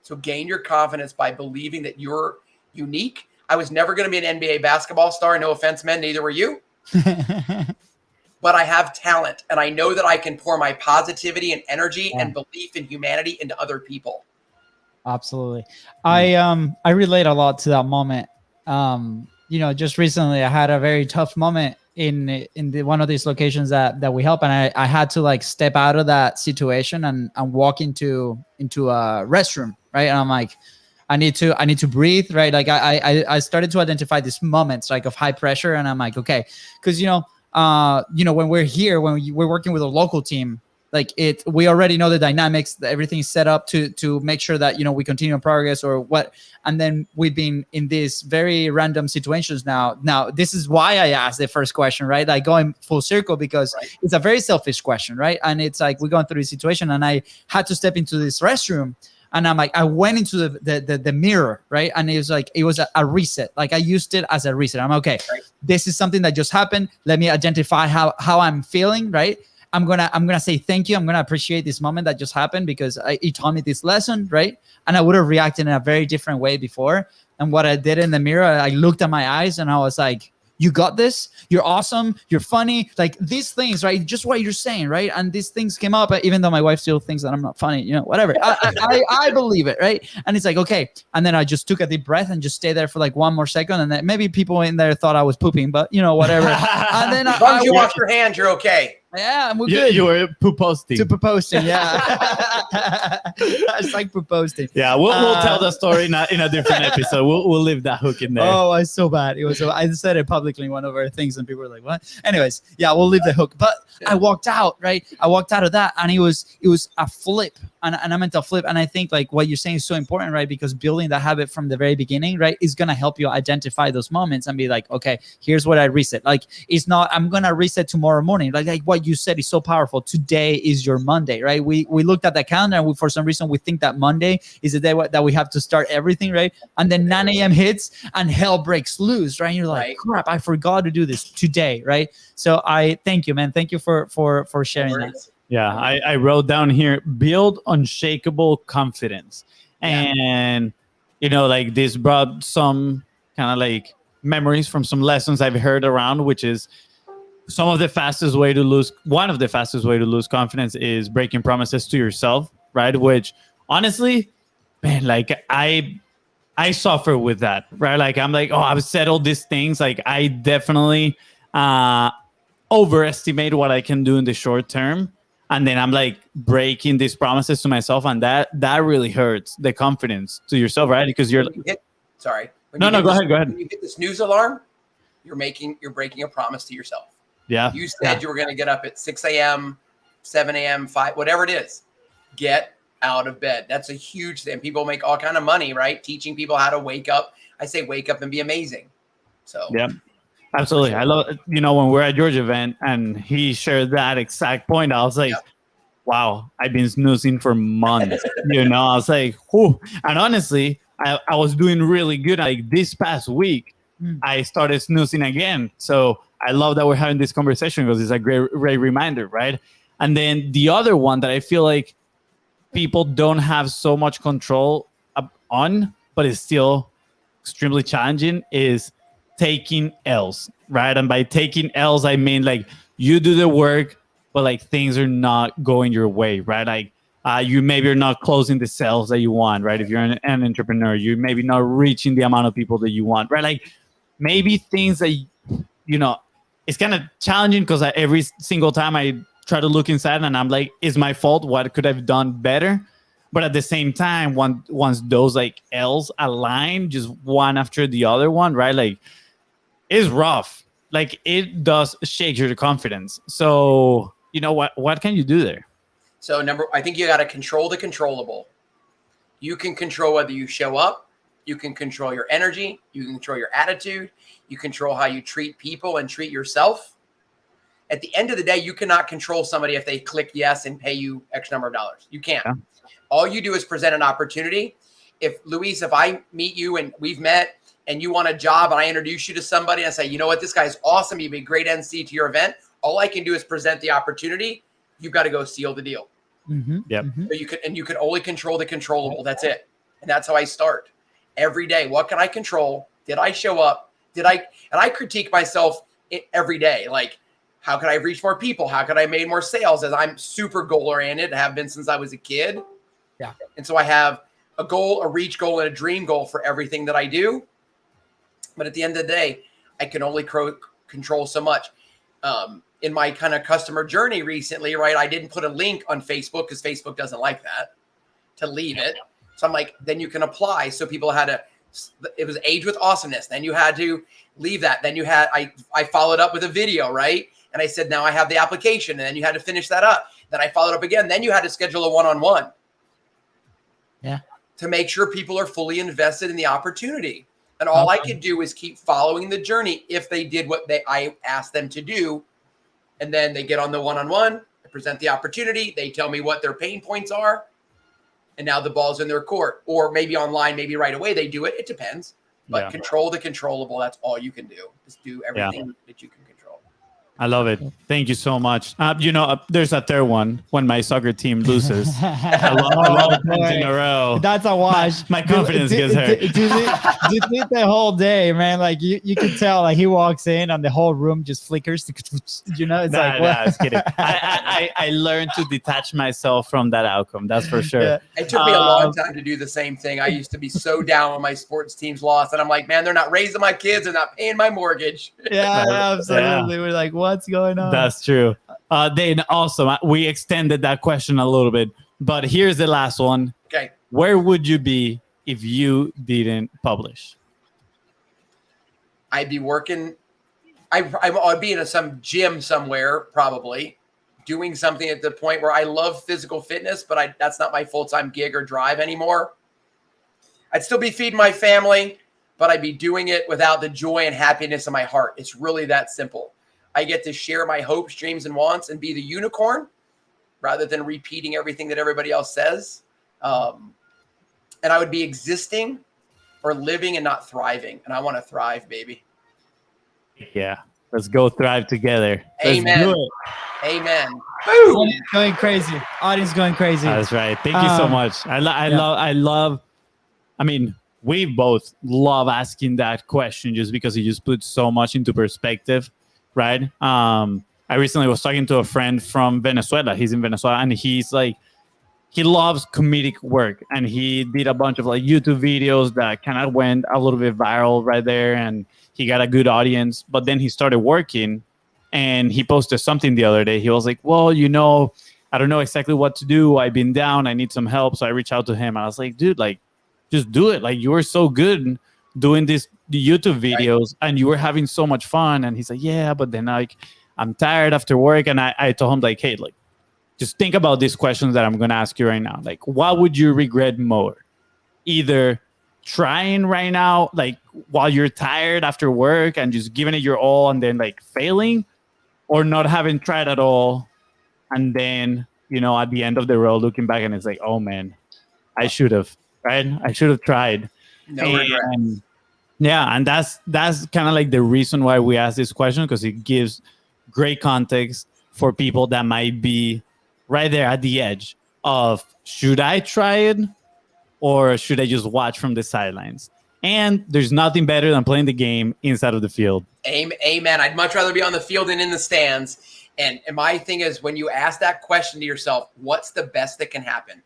So gain your confidence by believing that you're unique. I was never going to be an NBA basketball star. No offense, men. Neither were you. But I have talent, and I know that I can pour my positivity and energy and belief in humanity into other people. Absolutely. I relate a lot to that moment. Just recently I had a very tough moment in one of these locations that we help, and I had to like step out of that situation and walk into a restroom, right? And I'm like, I need to breathe, right? Like I started to identify these moments like of high pressure, and I'm like, okay, because when we're here, we're working with a local team, like we already know the dynamics, everything's set up to make sure that we continue in progress or what. And then we've been in these very random situations now. This is why I asked the first question, right? Like going full circle, because it's a very selfish question, right? And it's like we're going through this situation, and I had to step into this restroom. And I'm like, I went into the mirror, right? And it was a reset. Like I used it as a reset. I'm okay. This is something that just happened. Let me identify how I'm feeling, right? I'm gonna say thank you. I'm gonna appreciate this moment that just happened because it taught me this lesson, right? And I would have reacted in a very different way before. And what I did in the mirror, I looked at my eyes and I was like, you got this. You're awesome. You're funny. Like these things, right? Just what you're saying, right? And these things came up, even though my wife still thinks that I'm not funny, whatever. I believe it, right? And it's like, okay. And then I just took a deep breath and just stayed there for like one more second. And then maybe people in there thought I was pooping, but whatever. And then as long as you wash your hands, you're okay. Yeah, we're good. You were poop-posting. To poop-posting, yeah. It's like poop-posting. Yeah, we'll tell the story in a different episode. We'll leave that hook in there. Oh, it's so bad. I said it publicly in one of our things, and people were like, "What?" Anyways, yeah, we'll leave the hook. But I walked out, right? I walked out of that, and it was a flip, and a mental flip. And I think like what you're saying is so important, right? Because building that habit from the very beginning, right, is gonna help you identify those moments and be like, okay, here's what I reset. Like it's not I'm gonna reset tomorrow morning. Like what you said is so powerful. Today is your Monday, right? We looked at the calendar, and for some reason we think that Monday is the day that we have to start everything, right? And then 9 a.m. hits and hell breaks loose, right? And you're like, crap, I forgot to do this today, right? So I thank you, man. Thank you for sharing that. Yeah, I wrote down here, build unshakable confidence. And, like this brought some kind of like memories from some lessons I've heard around, which is one of the fastest way to lose confidence is breaking promises to yourself, right? Which honestly, man, like I suffer with that, right? Like I'm like, oh, I've said all these things. Like I definitely overestimate what I can do in the short term. And then I'm like breaking these promises to myself, and that really hurts the confidence to yourself, right? Because you're sorry. Go ahead. When you get this snooze alarm, you're breaking a promise to yourself. Yeah. You said you were going to get up at 6 a.m., 7 a.m., 5, whatever it is. Get out of bed. That's a huge thing. People make all kind of money, right? Teaching people how to wake up. I say wake up and be amazing. So yeah, absolutely. I love, when we're at George event and he shared that exact point, I was like, wow, I've been snoozing for months. I was like, whew. And honestly, I was doing really good. Like this past week, I started snoozing again. So I love that we're having this conversation because it's a great reminder, right? And then the other one that I feel like people don't have so much control on, but it's still extremely challenging, is taking L's, right? And by taking L's, I mean like you do the work, but like things are not going your way, right? Like you maybe are not closing the sales that you want, right? If you're an entrepreneur, you maybe not reaching the amount of people that you want, right? Like maybe things that, it's kind of challenging because every single time I try to look inside and I'm like, is my fault? What could I have done better? But at the same time, once those like L's align, just one after the other one, right? Like it's rough. Like it does shake your confidence. So, what can you do there? So I think you got to control the controllable. You can control whether you show up. You can control your energy. You can control your attitude. You control how you treat people and treat yourself. At the end of the day, you cannot control somebody if they click yes and pay you X number of dollars. You can't. Yeah. All you do is present an opportunity. If I meet you and we've met and you want a job and I introduce you to somebody and I say, you know what, this guy's awesome. You'd be a great NC to your event. All I can do is present the opportunity. You've got to go seal the deal. Mm-hmm. Yep. So you can only control the controllable. That's it. And that's how I start every day. What can I control? Did I show up? And I critique myself every day. Like, how could I have reached more people? How could I have made more sales? As I'm super goal oriented, have been since I was a kid. Yeah. And so I have a goal, a reach goal, and a dream goal for everything that I do. But at the end of the day, I can only control so much. In my kind of customer journey recently, right, I didn't put a link on Facebook because Facebook doesn't like that, to leave it. So I'm like, then you can apply. So people had it was age with awesomeness. Then you had to leave that. Then I followed up with a video, right? And I said, now I have the application. And then you had to finish that up. Then I followed up again. Then you had to schedule a one-on-one. Yeah. To make sure people are fully invested in the opportunity. And all I could do is keep following the journey if they did what I asked them to do. And then they get on the one-on-one, I present the opportunity. They tell me what their pain points are. And now the ball's in their court. Or maybe online, maybe right away they do it. It depends. But control the controllable. That's all you can do. Just do everything that you can control. I love it. Thank you so much. There's a third one when my soccer team loses. a lot of times in a row. That's a wash. My confidence gets hurt. Delete the whole day, man. Like you can tell, like he walks in and the whole room just flickers. It's like, I was kidding. I learned to detach myself from that outcome. That's for sure. Yeah. It took me a long time to do the same thing. I used to be so down when my sports teams lost, and I'm like, man, they're not raising my kids, they're not paying my mortgage. Yeah, absolutely. Yeah. We're like, what's going on? That's true. Dane, awesome. We extended that question a little bit, but here's the last one. Okay. Where would you be if you didn't publish? I'd be working. I'd be in some gym somewhere, probably doing something at the point where I love physical fitness, but that's not my full-time gig or drive anymore. I'd still be feeding my family, but I'd be doing it without the joy and happiness in my heart. It's really that simple. I get to share my hopes, dreams, and wants and be the unicorn rather than repeating everything that everybody else says. And I would be existing or living and not thriving. And I want to thrive, baby. Yeah. Let's go thrive together. Amen. Amen. Audience going crazy. Audience going crazy. That's right. Thank you so much. I love, we both love asking that question just because it just puts so much into perspective. right? I recently was talking to a friend from Venezuela. He's in Venezuela, and he's like, he loves comedic work, and he did a bunch of like YouTube videos that kind of went a little bit viral right there, and he got a good audience. But then he started working, and he posted something the other day. He was like, well, I don't know exactly what to do. I've been down. I need some help. So I reached out to him. I was like, dude, like, just do it. Like, you were so good doing the YouTube videos, and you were having so much fun. And he's like, yeah, but then like, I'm tired after work. And I told him like, hey, like, just think about these questions that I'm going to ask you right now. Like, what would you regret more? Either trying right now, like while you're tired after work and just giving it your all and then like failing, or not having tried at all. And then, at the end of the road, looking back and it's like, oh man, I should have, right? I should have tried. No regret. Yeah. And that's kind of like the reason why we ask this question, because it gives great context for people that might be right there at the edge of, should I try it or should I just watch from the sidelines? And there's nothing better than playing the game inside of the field. Amen. I'd much rather be on the field than in the stands. And my thing is, when you ask that question to yourself, what's the best that can happen?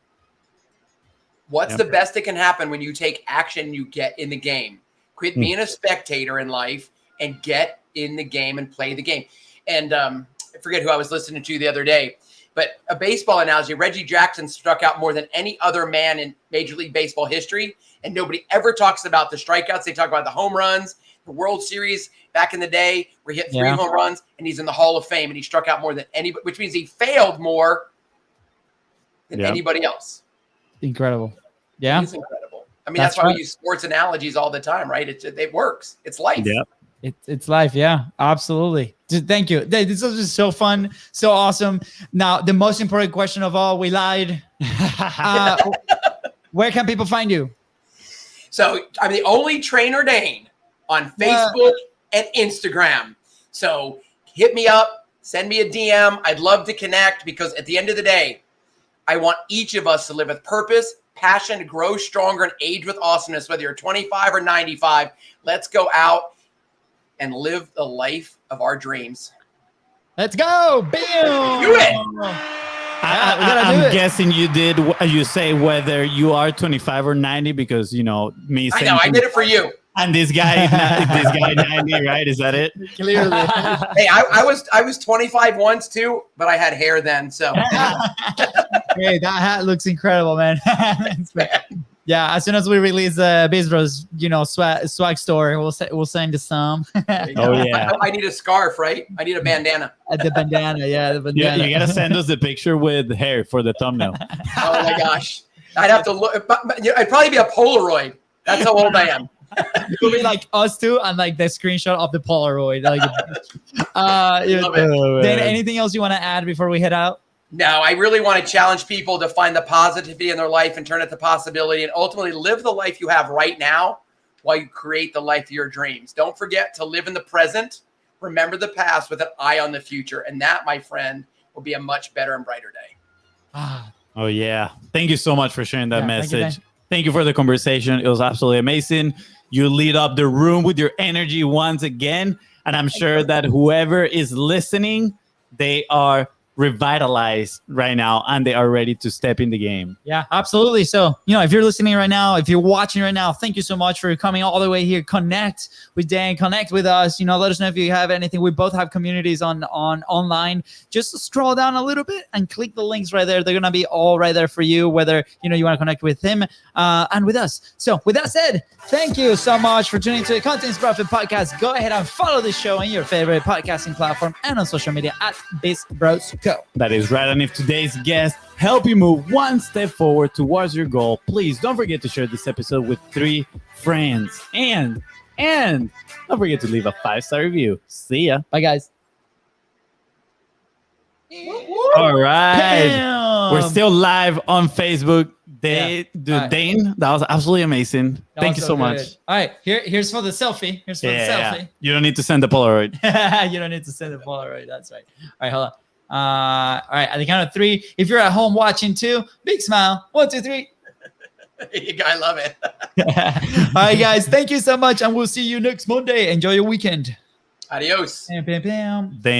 What's the best that can happen when you take action and you get in the game? Quit being a spectator in life and get in the game and play the game. And I forget who I was listening to the other day, but a baseball analogy, Reggie Jackson struck out more than any other man in Major League Baseball history. And nobody ever talks about the strikeouts. They talk about the home runs, the World Series back in the day where he hit 3 home runs, and he's in the Hall of Fame, and he struck out more than anybody, which means he failed more than anybody else. Incredible. Yeah. It's incredible. I mean, that's why we use sports analogies all the time, right? It works. It's life. Yeah. It's life. Yeah, absolutely. Thank you. This was just so fun. So awesome. Now, the most important question of all, we lied. Where can people find you? So I'm the only trainer Dane on Facebook and Instagram. So hit me up, send me a DM. I'd love to connect, because at the end of the day, I want each of us to live with purpose, passion, to grow stronger, and age with awesomeness. Whether you're 25 or 95, let's go out and live the life of our dreams. Let's go. Bam. Do it. I'm guessing you say whether you are 25 or 90, because, me saying, I did it for you. And this guy 90, right? Is that it? Clearly. Hey, I was 25 once too, but I had hair then. So hey, that hat looks incredible, man. Yeah, as soon as we release the BIZBROS, swag store, we'll send you some. Oh yeah. I need a scarf, right? I need a bandana. The bandana, yeah, the bandana. You gotta send us the picture with hair for the thumbnail. Oh my gosh, I'd have to look. I'd probably be a Polaroid. That's how old I am. It would be like us two, and like the screenshot of the Polaroid. Like, Love it. Then anything else you want to add before we head out? No, I really want to challenge people to find the positivity in their life and turn it to possibility, and ultimately live the life you have right now while you create the life of your dreams. Don't forget to live in the present. Remember the past with an eye on the future. And that, my friend, will be a much better and brighter day. Oh, yeah. Thank you so much for sharing that message. Thank you for the conversation. It was absolutely amazing. You lit up the room with your energy once again. And I'm sure that whoever is listening, they are revitalized right now and they are ready to step in the game. Yeah, absolutely. So, if you're listening right now, if you're watching right now, thank you so much for coming all the way here. Connect with Dan, connect with us. Let us know if you have anything. We both have communities on online. Just scroll down a little bit and click the links right there. They're going to be all right there for you, whether, you want to connect with him and with us. So with that said, thank you so much for tuning to the Contents Profit Podcast. Go ahead and follow the show on your favorite podcasting platform and on social media at BIZBROS. That is right. And if today's guest helped you move one step forward towards your goal, please don't forget to share this episode with 3 friends. And don't forget to leave a 5-star review. See ya. Bye, guys. All right. Bam. We're still live on Facebook. Dane, that was absolutely amazing. Thank you so much. All right, here's for the selfie. Here's for the selfie. You don't need to send the Polaroid. You don't need to send the Polaroid. That's right. All right, hold on. All right, at the count of 3. If you're at home watching too, big smile. 1, 2, 3. I love it. All right, guys. Thank you so much, and we'll see you next Monday. Enjoy your weekend. Adios. Bam, bam, bam. Dane.